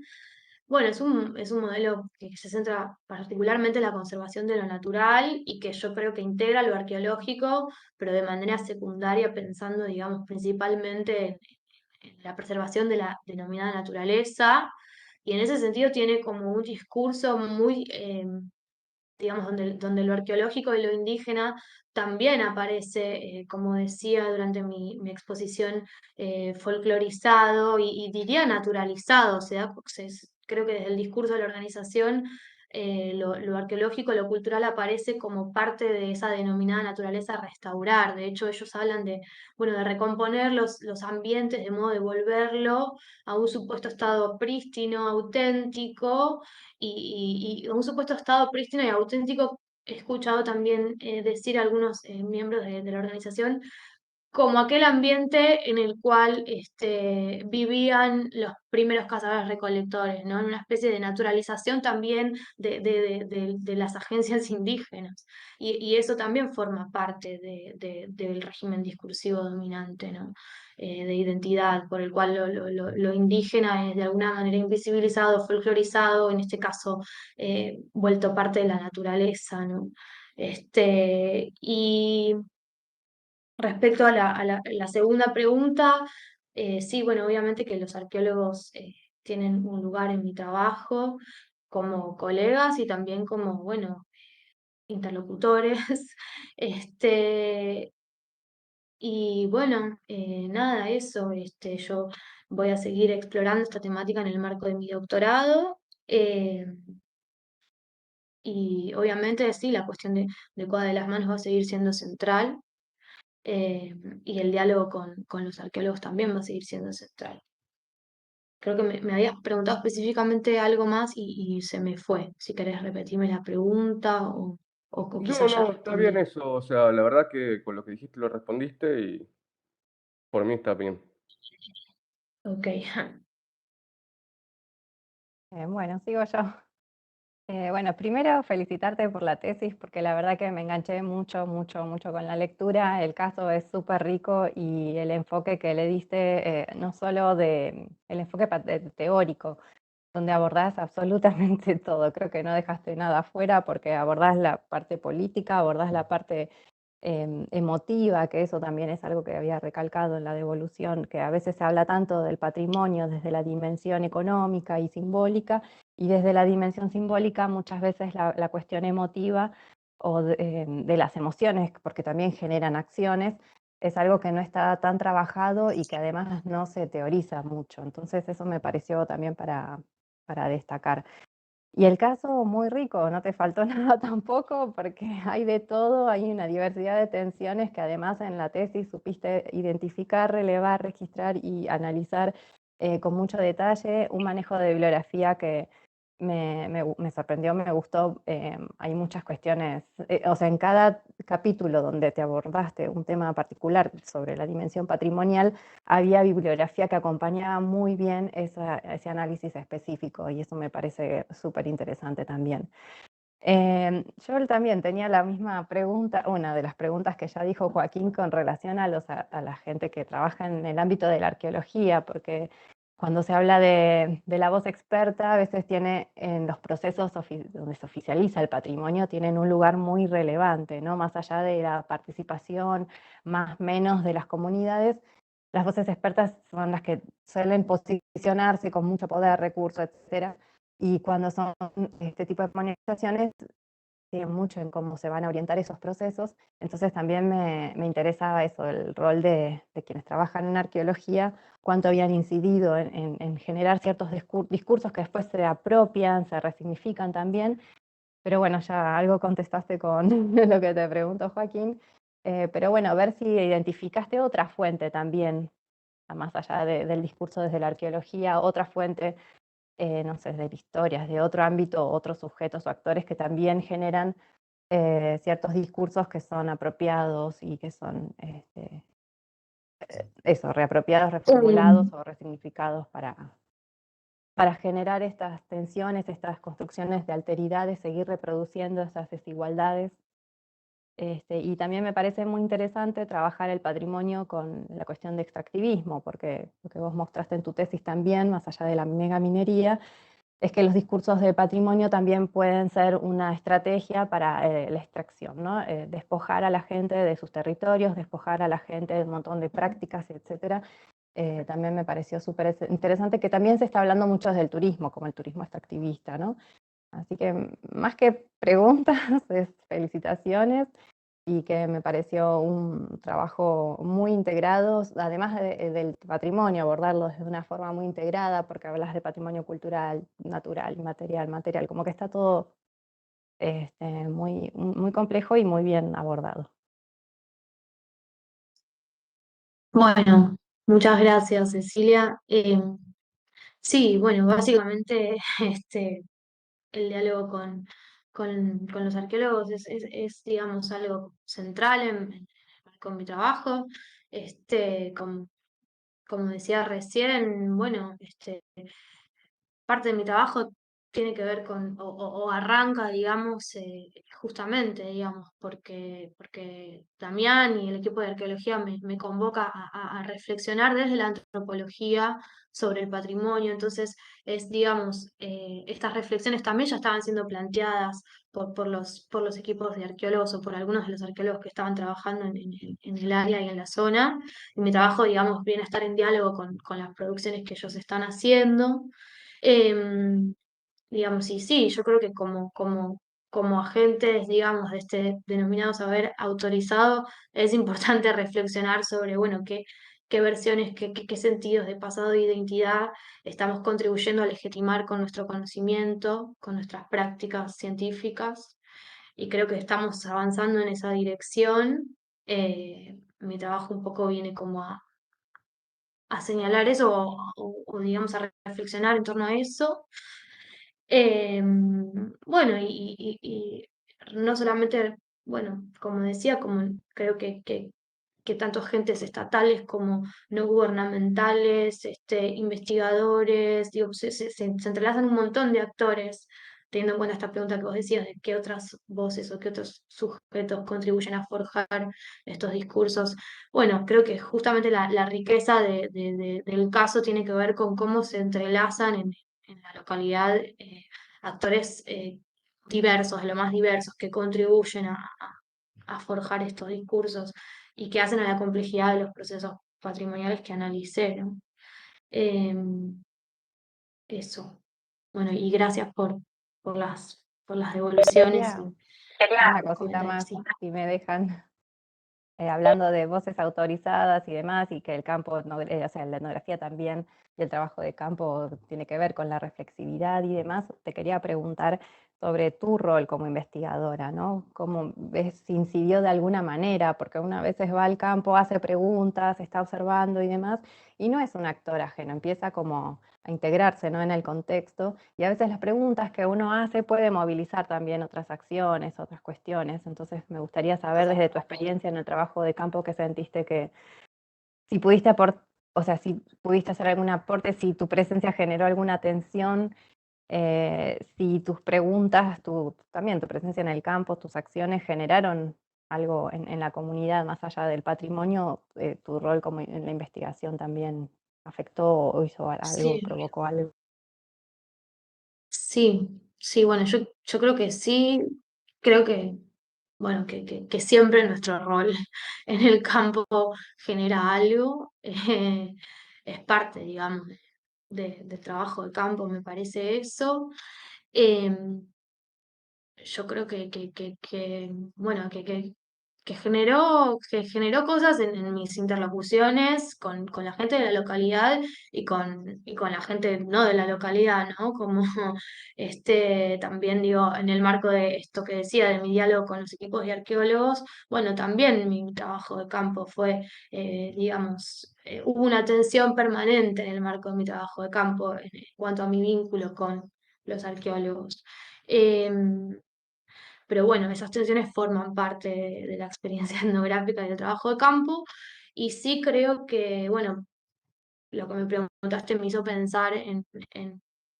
Bueno, es un modelo que se centra particularmente en la conservación de lo natural y que yo creo que integra lo arqueológico, pero de manera secundaria, pensando, digamos, principalmente en la preservación de la denominada naturaleza. Y en ese sentido tiene como un discurso muy digamos, donde lo arqueológico y lo indígena también aparece, como decía durante mi exposición, folclorizado y diría naturalizado. Creo que desde el discurso de la organización, lo arqueológico, lo cultural aparece como parte de esa denominada naturaleza a restaurar. De hecho, ellos hablan de, bueno, de recomponer los ambientes de modo de volverlo a un supuesto estado prístino, auténtico y un supuesto estado prístino y auténtico. He escuchado también decir a algunos miembros de la organización como aquel ambiente en el cual vivían los primeros cazadores recolectores, ¿no? En una especie de naturalización también de las agencias indígenas. Y eso también forma parte del régimen discursivo dominante, ¿no? De identidad, por el cual lo indígena es de alguna manera invisibilizado, folclorizado, en este caso vuelto parte de la naturaleza, ¿no? Y respecto a la segunda pregunta, sí, bueno, obviamente que los arqueólogos tienen un lugar en mi trabajo como colegas y también como, bueno, interlocutores. Este, y bueno, nada, eso, yo voy a seguir explorando esta temática en el marco de mi doctorado. eh, y obviamente sí, la cuestión de Cuadra de las Manos va a seguir siendo central. Y el diálogo con los arqueólogos también va a seguir siendo central. Creo que me habías preguntado específicamente algo más y se me fue. Si querés repetirme la pregunta o No, quizás ya no, está bien respondí. eso, o sea, la verdad que con lo que dijiste lo respondiste y por mí está bien. Ok. Bueno, sigo yo. Bueno, primero felicitarte por la tesis, porque la verdad que me enganché mucho, mucho, mucho con la lectura. El caso es súper rico y el enfoque que le diste, no solo el enfoque teórico, donde abordás absolutamente todo. Creo que no dejaste nada afuera porque abordás la parte política, abordás la parte emotiva, que eso también es algo que había recalcado en la devolución, que a veces se habla tanto del patrimonio desde la dimensión económica y simbólica, y desde la dimensión simbólica muchas veces la cuestión emotiva o de las emociones, porque también generan acciones, es algo que no está tan trabajado y que además no se teoriza mucho. Entonces eso me pareció también para destacar. Y el caso muy rico, no te faltó nada tampoco, porque hay de todo, hay una diversidad de tensiones que además en la tesis supiste identificar, relevar, registrar y analizar con mucho detalle, un manejo de bibliografía que me sorprendió, me gustó. Hay muchas cuestiones, o sea, en cada capítulo donde te abordaste un tema particular sobre la dimensión patrimonial, había bibliografía que acompañaba muy bien ese análisis específico y eso me parece súper interesante también. Yo también tenía la misma pregunta, una de las preguntas que ya dijo Joaquín con relación a la gente que trabaja en el ámbito de la arqueología, porque cuando se habla de la voz experta, a veces tiene en los procesos donde se oficializa el patrimonio, tienen un lugar muy relevante, ¿no? Más allá de la participación, más menos de las comunidades, las voces expertas son las que suelen posicionarse con mucho poder, recursos, etcétera. Y cuando son este tipo de manifestaciones, tienen mucho en cómo se van a orientar esos procesos. Entonces también me interesaba eso, el rol de quienes trabajan en arqueología, cuánto habían incidido en generar ciertos discursos que después se apropian, se resignifican también. Pero bueno, ya algo contestaste con lo que te pregunto, Joaquín. Pero bueno, ver si identificaste otra fuente también, más allá del discurso desde la arqueología, otra fuente, no sé, de historias, de otro ámbito, otros sujetos o actores que también generan ciertos discursos que son apropiados y que son, eso, reapropiados, reformulados o resignificados para generar estas tensiones, estas construcciones de alteridades, seguir reproduciendo esas desigualdades. Y también me parece muy interesante trabajar el patrimonio con la cuestión de extractivismo, porque lo que vos mostraste en tu tesis también, más allá de la megaminería, es que los discursos de patrimonio también pueden ser una estrategia para la extracción, ¿no? Despojar a la gente de sus territorios, despojar a la gente de un montón de prácticas, etcétera. También me pareció súper interesante que también se está hablando mucho del turismo, como el turismo extractivista, ¿no? Así que más que preguntas, es felicitaciones y que me pareció un trabajo muy integrado, además del patrimonio, abordarlo de una forma muy integrada, porque hablas de patrimonio cultural, natural, material, como que está todo muy, muy complejo y muy bien abordado. Bueno, muchas gracias, Cecilia. Sí, bueno, básicamente el diálogo con los arqueólogos digamos, algo central con mi trabajo. Como decía recién, bueno, parte de mi trabajo tiene que ver o arranca, digamos, justamente, digamos, porque Damián y el equipo de arqueología me convoca a reflexionar desde la antropología sobre el patrimonio. Entonces, digamos, estas reflexiones también ya estaban siendo planteadas por los equipos de arqueólogos o por algunos de los arqueólogos que estaban trabajando en el área y en la zona. Y mi trabajo, digamos, viene a estar en diálogo con las producciones que ellos están haciendo. Em, digamos, y sí, yo creo que como agentes, digamos, de este denominado saber autorizado, es importante reflexionar sobre, bueno, qué versiones, qué sentidos de pasado e identidad estamos contribuyendo a legitimar con nuestro conocimiento, con nuestras prácticas científicas, y creo que estamos avanzando en esa dirección. Mi trabajo un poco viene como a señalar eso o, digamos, a reflexionar en torno a eso. Bueno, y no solamente, bueno, como decía, como creo que tanto agentes estatales como no gubernamentales, investigadores, digo, se entrelazan un montón de actores teniendo en cuenta esta pregunta que vos decías de qué otras voces o qué otros sujetos contribuyen a forjar estos discursos, bueno, creo que justamente la riqueza del caso tiene que ver con cómo se entrelazan en la localidad actores diversos, de lo más diversos, que contribuyen a forjar estos discursos y que hacen a la complejidad de los procesos patrimoniales que analicé, ¿no? Eso. Bueno, y gracias por las devoluciones Quería y una los cosita comentarios. más, Sí. si me dejan. Hablando de voces autorizadas y demás, y que el campo, o sea, la etnografía también y el trabajo de campo tiene que ver con la reflexividad y demás, te quería preguntar sobre tu rol como investigadora, ¿no? ¿Cómo ves si incidió de alguna manera? Porque una vez va al campo, hace preguntas, está observando y demás, y no es un actor ajeno, empieza como a integrarse, ¿no?, en el contexto, y a veces las preguntas que uno hace puede movilizar también otras acciones, otras cuestiones. Entonces me gustaría saber desde tu experiencia en el trabajo de campo que sentiste que si pudiste o sea, si pudiste hacer algún aporte, si tu presencia generó alguna tensión, si tus preguntas, también tu presencia en el campo, tus acciones generaron algo en la comunidad más allá del patrimonio, tu rol como en la investigación también afectó o hizo algo, Sí, provocó algo. sí, sí, bueno, yo creo que sí, creo que, bueno, que siempre nuestro rol en el campo genera algo, es parte, digamos, del trabajo de campo, me parece eso. Em, yo creo bueno, que generó cosas en mis interlocuciones con la gente de la localidad y con la gente no de la localidad, ¿no? Como también digo, en el marco de esto que decía, de mi diálogo con los equipos de arqueólogos, bueno, también mi trabajo de campo fue, digamos, hubo una tensión permanente en el marco de mi trabajo de campo en cuanto a mi vínculo con los arqueólogos. Em, pero bueno, esas tensiones forman parte de la experiencia etnográfica y del trabajo de campo. Y sí creo que, bueno, lo que me preguntaste me hizo pensar en,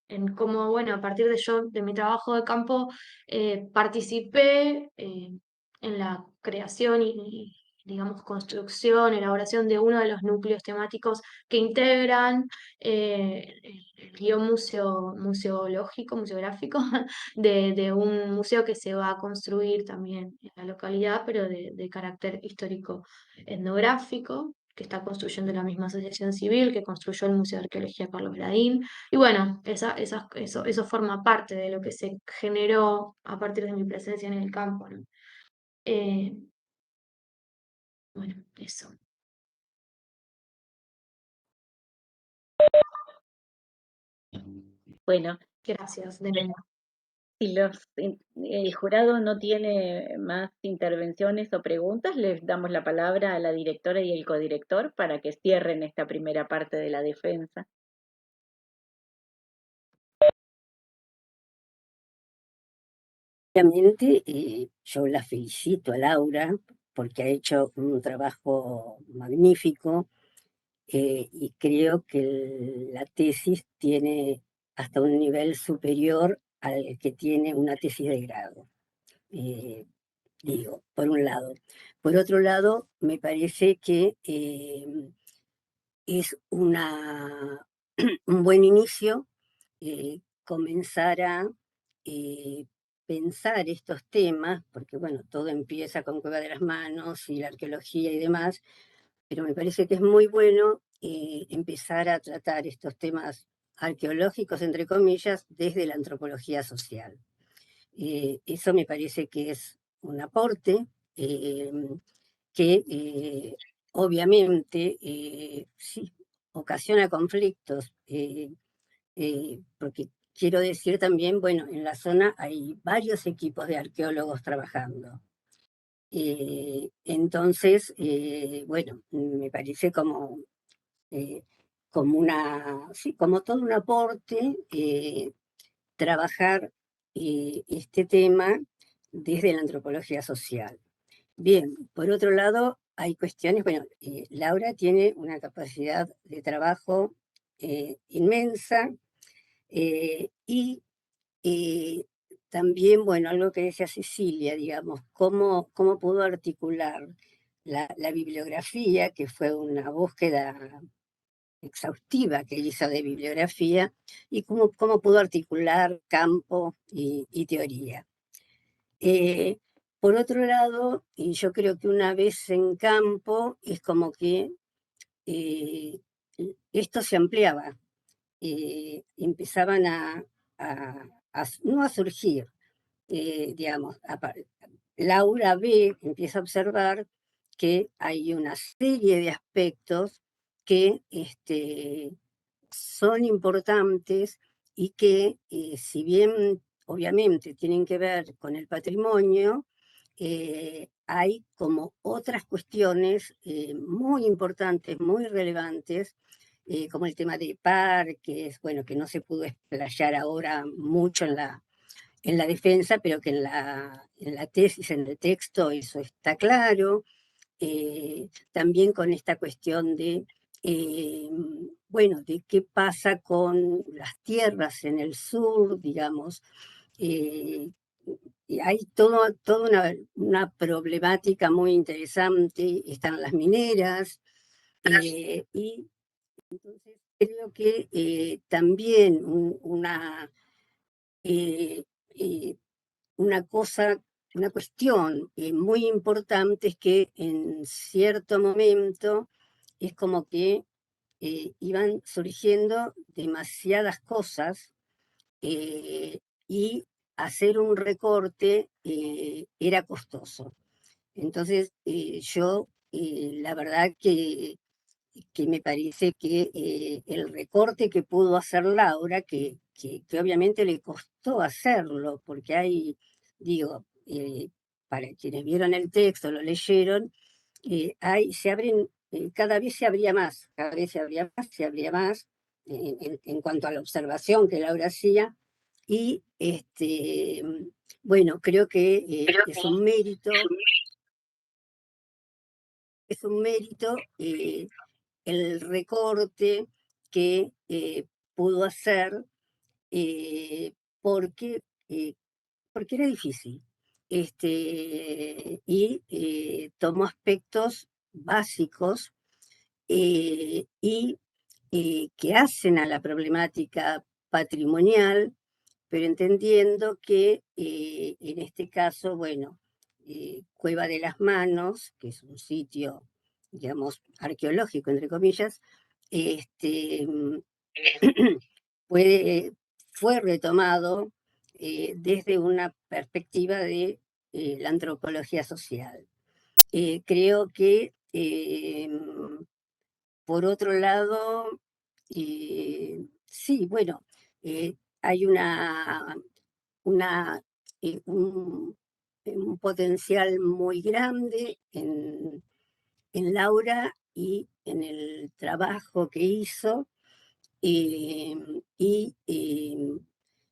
en cómo, bueno, a partir de mi trabajo de campo, participé en la creación digamos, construcción, elaboración de uno de los núcleos temáticos que integran el guión museológico, museográfico, de un museo que se va a construir también en la localidad, pero de carácter histórico etnográfico, que está construyendo la misma asociación civil que construyó el Museo de Arqueología Carlos Gradín. Y bueno, eso forma parte de lo que se generó a partir de mi presencia en el campo, ¿no? Eh, bueno, eso. Bueno, Gracias de nuevo. si el jurado no tiene más intervenciones o preguntas, les damos la palabra a la directora y el codirector para que cierren esta primera parte de la defensa. Obviamente, yo la felicito a Laura porque ha hecho un trabajo magnífico, y creo que la tesis tiene hasta un nivel superior al que tiene una tesis de grado. Digo, por un lado. Por otro lado, me parece que es un buen inicio comenzar a eh, pensar estos temas, porque bueno, todo empieza con Cueva de las Manos y la arqueología y demás, pero me parece que es muy bueno empezar a tratar estos temas arqueológicos, entre comillas, desde la antropología social. Eso me parece que es un aporte eh, que obviamente sí ocasiona conflictos, porque quiero decir también, bueno, en la zona hay varios equipos de arqueólogos trabajando. Entonces, bueno, me parece eh, sí, como todo un aporte, trabajar este tema desde la antropología social. Bien, por otro lado, hay cuestiones, bueno, Laura tiene una capacidad de trabajo inmensa, y también, bueno, algo que decía Cecilia, digamos, cómo pudo articular la bibliografía, que fue una búsqueda exhaustiva que hizo de bibliografía, y cómo pudo articular campo y teoría. Por otro lado, y yo creo que una vez en campo es como que eh, esto se ampliaba, empezaban no a surgir, digamos, Laura empieza a observar que hay una serie de aspectos que son importantes y que, si bien obviamente tienen que ver con el patrimonio, hay como otras cuestiones muy importantes, muy relevantes, como el tema de parques, bueno, que no se pudo explayar ahora mucho en la defensa, pero que en la tesis, en el texto, eso está claro. También con esta cuestión de, bueno, de qué pasa con las tierras en el sur, digamos. eh, y hay toda una problemática muy interesante, están las mineras, y entonces creo que también eh, eh, una cosa, una cuestión muy importante es que en cierto momento es como que iban surgiendo demasiadas cosas, y hacer un recorte era costoso. Entonces, yo, la verdad que me parece que el recorte que pudo hacer Laura, que obviamente le costó hacerlo, porque hay, digo, para quienes vieron el texto, lo leyeron, se abren, cada vez se abría más, cada vez se abría más en cuanto a la observación que Laura hacía, y bueno, creo que es un mérito el recorte que pudo hacer, eh, porque, eh, porque era difícil. Y tomó aspectos básicos y que hacen a la problemática patrimonial, pero entendiendo que en este caso, bueno, Cueva de las Manos, que es un sitio, digamos, arqueológico, entre comillas, este, fue, fue retomado desde una perspectiva de la antropología social. Creo que, por otro lado, sí, bueno, hay una, eh, un, un potencial muy grande en Laura y en el trabajo que hizo, y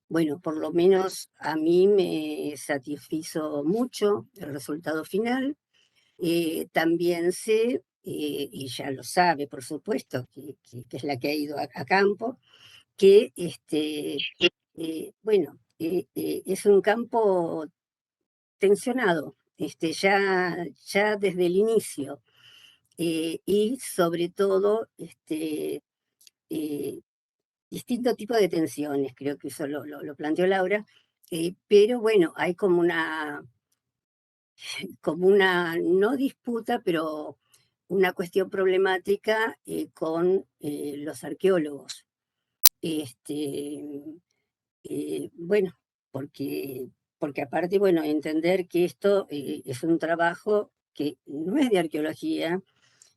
bueno, por lo menos a mí me satisfizo mucho el resultado final. También sé, y ya lo sabe, por supuesto, que es la que ha ido a campo, que bueno, es un campo tensionado, ya desde el inicio, y sobre todo eh, distinto tipo de tensiones, creo que eso lo planteó Laura, pero bueno, hay como una no disputa, pero una cuestión problemática con los arqueólogos. Este, bueno, porque aparte, bueno, entender que esto es un trabajo que no es de arqueología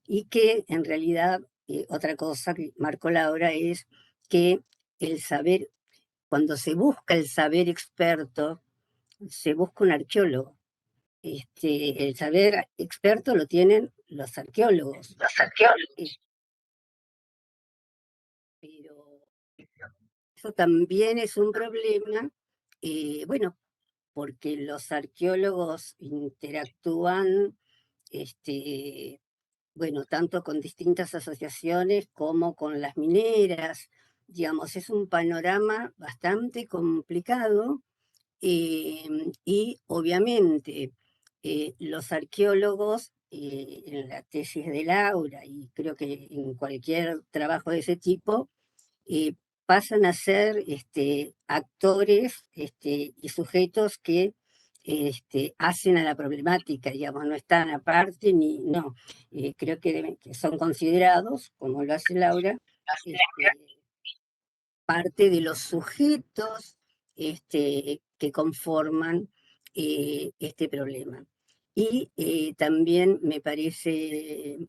y que en realidad otra cosa que marcó Laura es que el saber, cuando se busca el saber experto, se busca un arqueólogo. El saber experto lo tienen los arqueólogos, eh, pero eso también es un problema, bueno, porque los arqueólogos interactúan, bueno, tanto con distintas asociaciones como con las mineras, digamos, es un panorama bastante complicado, Y obviamente los arqueólogos, en la tesis de Laura, y creo que en cualquier trabajo de ese tipo, eh, pasan a ser actores y sujetos que hacen a la problemática, digamos, no están aparte ni no. Creo que son considerados, como lo hace Laura, este, parte de los sujetos que conforman este problema. Y también me parece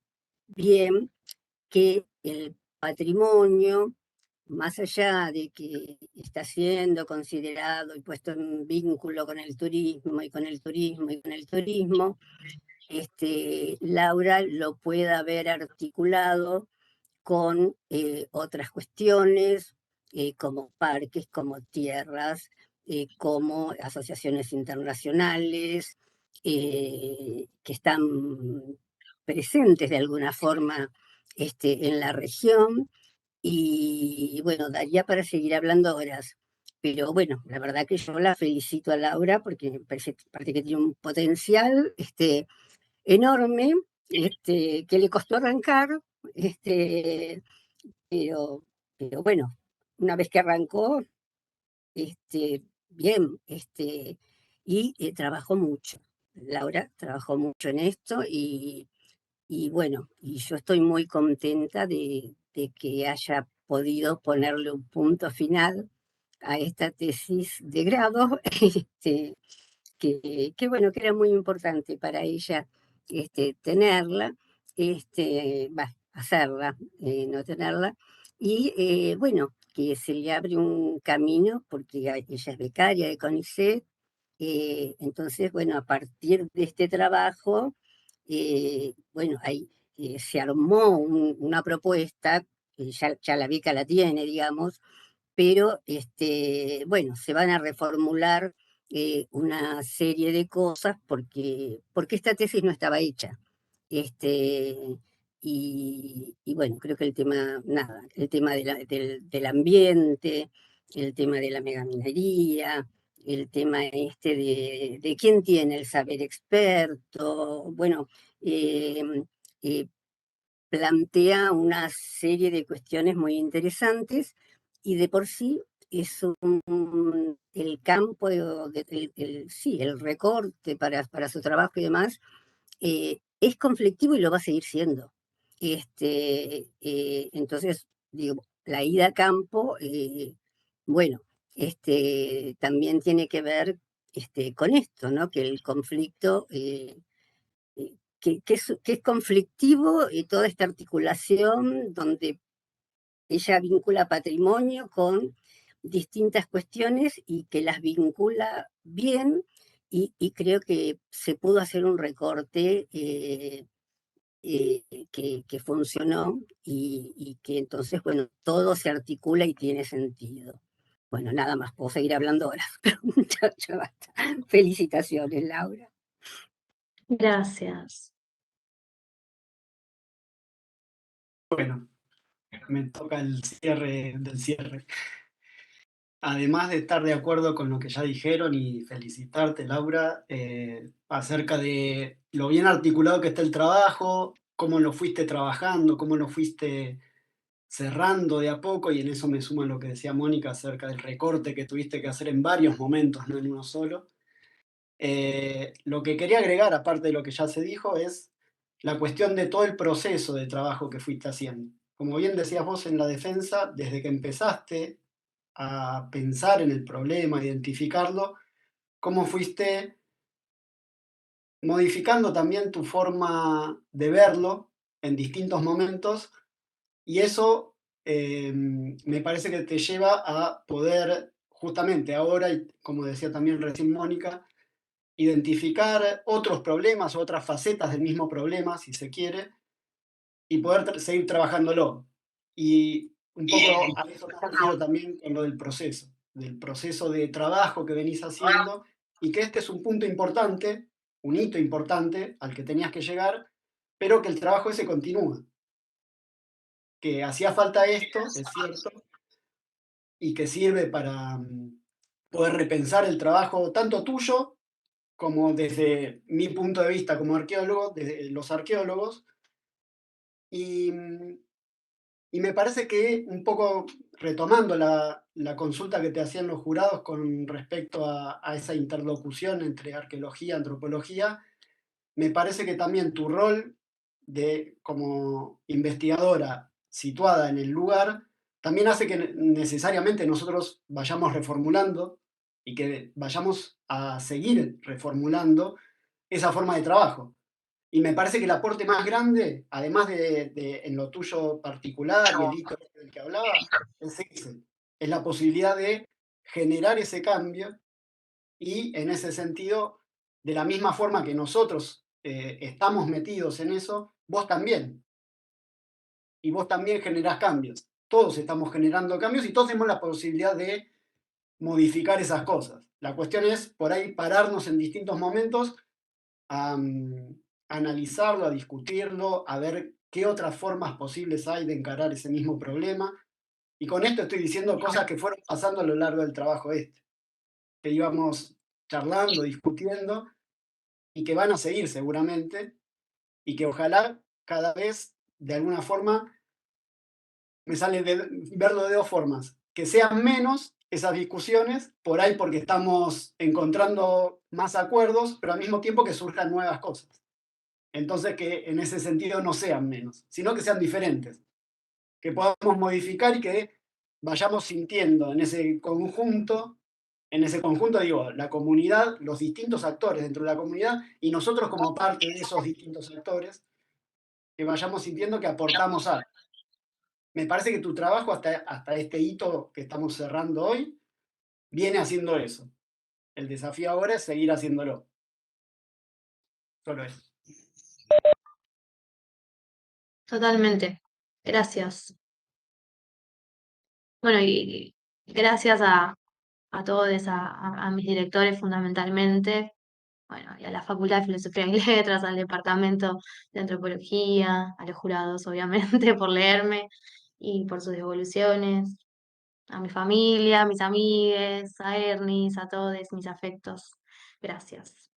bien que el patrimonio, más allá de que está siendo considerado y puesto en vínculo con el turismo y con el turismo y con el turismo, Laura lo pueda haber articulado con otras cuestiones, como parques, como tierras, como asociaciones internacionales, que están presentes de alguna forma en la región. Y bueno, daría para seguir hablando horas. Pero bueno, la verdad que yo la felicito a Laura porque me parece que tiene un potencial enorme, que le costó arrancar, este, pero, pero bueno, una vez que arrancó, bien, y trabajó mucho. Laura trabajó mucho en esto y bueno, y yo estoy muy contenta de que haya podido ponerle un punto final a esta tesis de grado, bueno, que era muy importante para ella tenerla, hacerla, no tenerla, y bueno, que se le abre un camino, porque ella es becaria de CONICET, entonces, bueno, a partir de este trabajo, bueno, ahí se armó una propuesta, ya la beca la tiene, digamos, pero bueno, se van a reformular una serie de cosas porque esta tesis no estaba hecha. Este, y bueno, creo que el tema, nada, el tema del ambiente, el tema de la megaminería, el tema de quién tiene el saber experto, bueno, eh, eh, plantea una serie de cuestiones muy interesantes y de por sí es el campo, sí, el recorte para su trabajo y demás, es conflictivo y lo va a seguir siendo. Entonces, digo, la ida a campo, bueno, también tiene que ver con esto, ¿no? Que el conflicto que es conflictivo y toda esta articulación donde ella vincula patrimonio con distintas cuestiones y que las vincula bien y creo que se pudo hacer un recorte que funcionó y que entonces, bueno, todo se articula y tiene sentido. Bueno, nada más, puedo seguir hablando ahora, pero ya basta. Felicitaciones, Laura. Gracias. Bueno, me toca el cierre del cierre. Además de estar de acuerdo con lo que ya dijeron y felicitarte, Laura, acerca de lo bien articulado que está el trabajo, cómo lo fuiste trabajando, cómo lo fuiste cerrando de a poco, y en eso me suma lo que decía Mónica acerca del recorte que tuviste que hacer en varios momentos, no en uno solo. Lo que quería agregar, aparte de lo que ya se dijo, es la cuestión de todo el proceso de trabajo que fuiste haciendo. Como bien decías vos en la defensa, desde que empezaste a pensar en el problema, a identificarlo, cómo fuiste modificando también tu forma de verlo en distintos momentos, y eso me parece que te lleva a poder, justamente ahora, y como decía también recién Mónica, identificar otros problemas, otras facetas del mismo problema, si se quiere, y poder seguir trabajándolo. Y un poco a eso me refiero también con lo del proceso de trabajo que venís haciendo, y que este es un punto importante, un hito importante al que tenías que llegar, pero que el trabajo ese continúa. Que hacía falta esto, es cierto, y que sirve poder repensar el trabajo tanto tuyo como desde mi punto de vista como arqueólogo, desde los arqueólogos. Y, y me parece que un poco retomando la consulta que te hacían los jurados con respecto a esa interlocución entre arqueología y antropología, me parece que también tu rol como investigadora situada en el lugar también hace que necesariamente nosotros vayamos reformulando y que vayamos a seguir reformulando esa forma de trabajo. Y me parece que el aporte más grande, además en lo tuyo particular y el hito del que hablaba, es ese. Es la posibilidad de generar ese cambio y en ese sentido, de la misma forma que nosotros estamos metidos en eso, vos también. Y vos también generás cambios. Todos estamos generando cambios y todos tenemos la posibilidad de modificar esas cosas. La cuestión es por ahí pararnos en distintos momentos a analizarlo, a discutirlo, a ver qué otras formas posibles hay de encarar ese mismo problema. Y con esto estoy diciendo cosas que fueron pasando a lo largo del trabajo que íbamos charlando, discutiendo, y que van a seguir seguramente, y que ojalá cada vez, de alguna forma, me sale verlo de dos formas, que sean menos esas discusiones, por ahí porque estamos encontrando más acuerdos, pero al mismo tiempo que surjan nuevas cosas. Entonces que en ese sentido no sean menos, sino que sean diferentes, que podamos modificar y que vayamos sintiendo en ese conjunto digo, la comunidad, los distintos actores dentro de la comunidad y nosotros como parte de esos distintos actores, que vayamos sintiendo que aportamos algo. Me parece que tu trabajo hasta este hito que estamos cerrando hoy viene haciendo eso. El desafío ahora es seguir haciéndolo. Solo eso. Totalmente. Gracias. Bueno, y gracias a todos, a mis directores fundamentalmente, bueno, y a la Facultad de Filosofía y Letras, al Departamento de Antropología, a los jurados, obviamente, por leerme y por sus devoluciones, a mi familia, a mis amigues, a Ernis, a todos mis afectos. Gracias.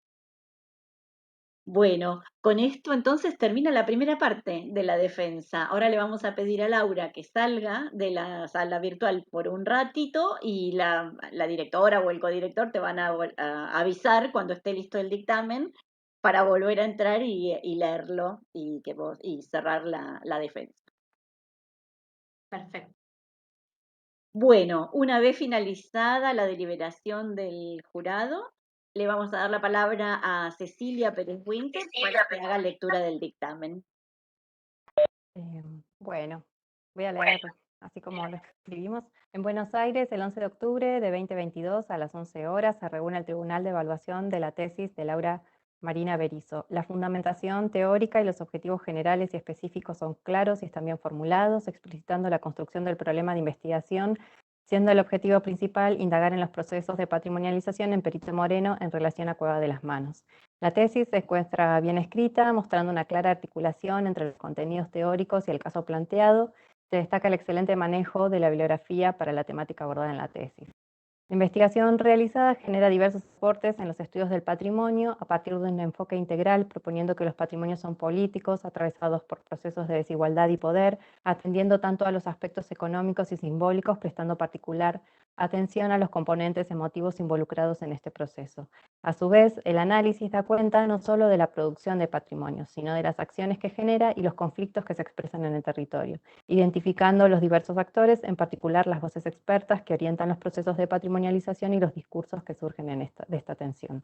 Bueno, con esto entonces termina la primera parte de la defensa. Ahora le vamos a pedir a Laura que salga de la sala virtual por un ratito y la directora o el codirector te van a avisar cuando esté listo el dictamen para volver a entrar y leerlo y cerrar la defensa. Perfecto. Bueno, una vez finalizada la deliberación del jurado, le vamos a dar la palabra a Cecilia Pérez Winter para que haga lectura del dictamen. Bueno, voy a leer así como lo escribimos. En Buenos Aires, el 11 de octubre de 2022 a las 11 horas se reúne el Tribunal de Evaluación de la tesis de Laura Marina Berizo. La fundamentación teórica y los objetivos generales y específicos son claros y están bien formulados, explicitando la construcción del problema de investigación, siendo el objetivo principal indagar en los procesos de patrimonialización en Perito Moreno en relación a Cueva de las Manos. La tesis se encuentra bien escrita, mostrando una clara articulación entre los contenidos teóricos y el caso planteado. Se destaca el excelente manejo de la bibliografía para la temática abordada en la tesis. La investigación realizada genera diversos aportes en los estudios del patrimonio a partir de un enfoque integral, proponiendo que los patrimonios son políticos, atravesados por procesos de desigualdad y poder, atendiendo tanto a los aspectos económicos y simbólicos, prestando particular atención a los componentes emotivos involucrados en este proceso. A su vez, el análisis da cuenta no solo de la producción de patrimonio, sino de las acciones que genera y los conflictos que se expresan en el territorio, identificando los diversos actores, en particular las voces expertas que orientan los procesos de patrimonialización y los discursos que surgen de esta tensión.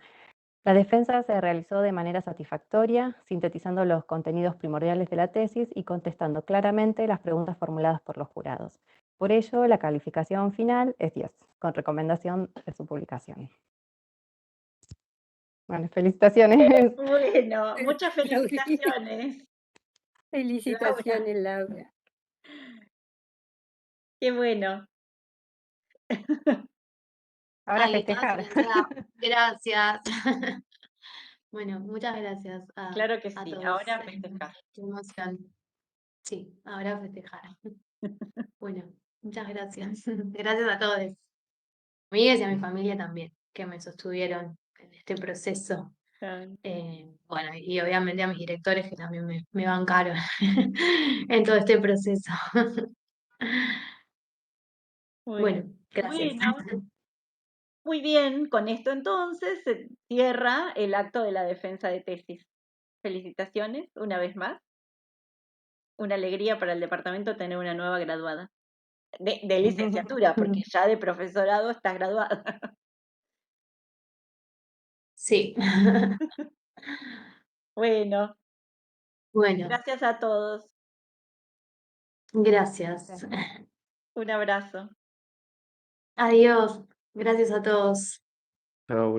La defensa se realizó de manera satisfactoria, sintetizando los contenidos primordiales de la tesis y contestando claramente las preguntas formuladas por los jurados. Por ello, la calificación final es 10, con recomendación de su publicación. Bueno, felicitaciones. Bueno, muchas felicitaciones. Felicitaciones, Laura. Qué bueno. Ahora Ay, estaba festejar. silenciada. Gracias. Bueno, muchas gracias Claro que a sí, todos. ahora festejar. Qué emoción. Sí, ahora festejar. Bueno, muchas gracias. Gracias a todos. amigas y a mi familia también, que me sostuvieron en este proceso. Bueno, y obviamente a mis directores que también me bancaron en todo este proceso. Bueno, gracias. Bueno, muy bien, con esto entonces se cierra el acto de la defensa de tesis. Felicitaciones una vez más. Una alegría para el departamento tener una nueva graduada. De licenciatura, porque ya de profesorado estás graduada. Sí. Bueno, Bueno, gracias a todos. gracias. Un abrazo. Adiós. Gracias a todos. Chao.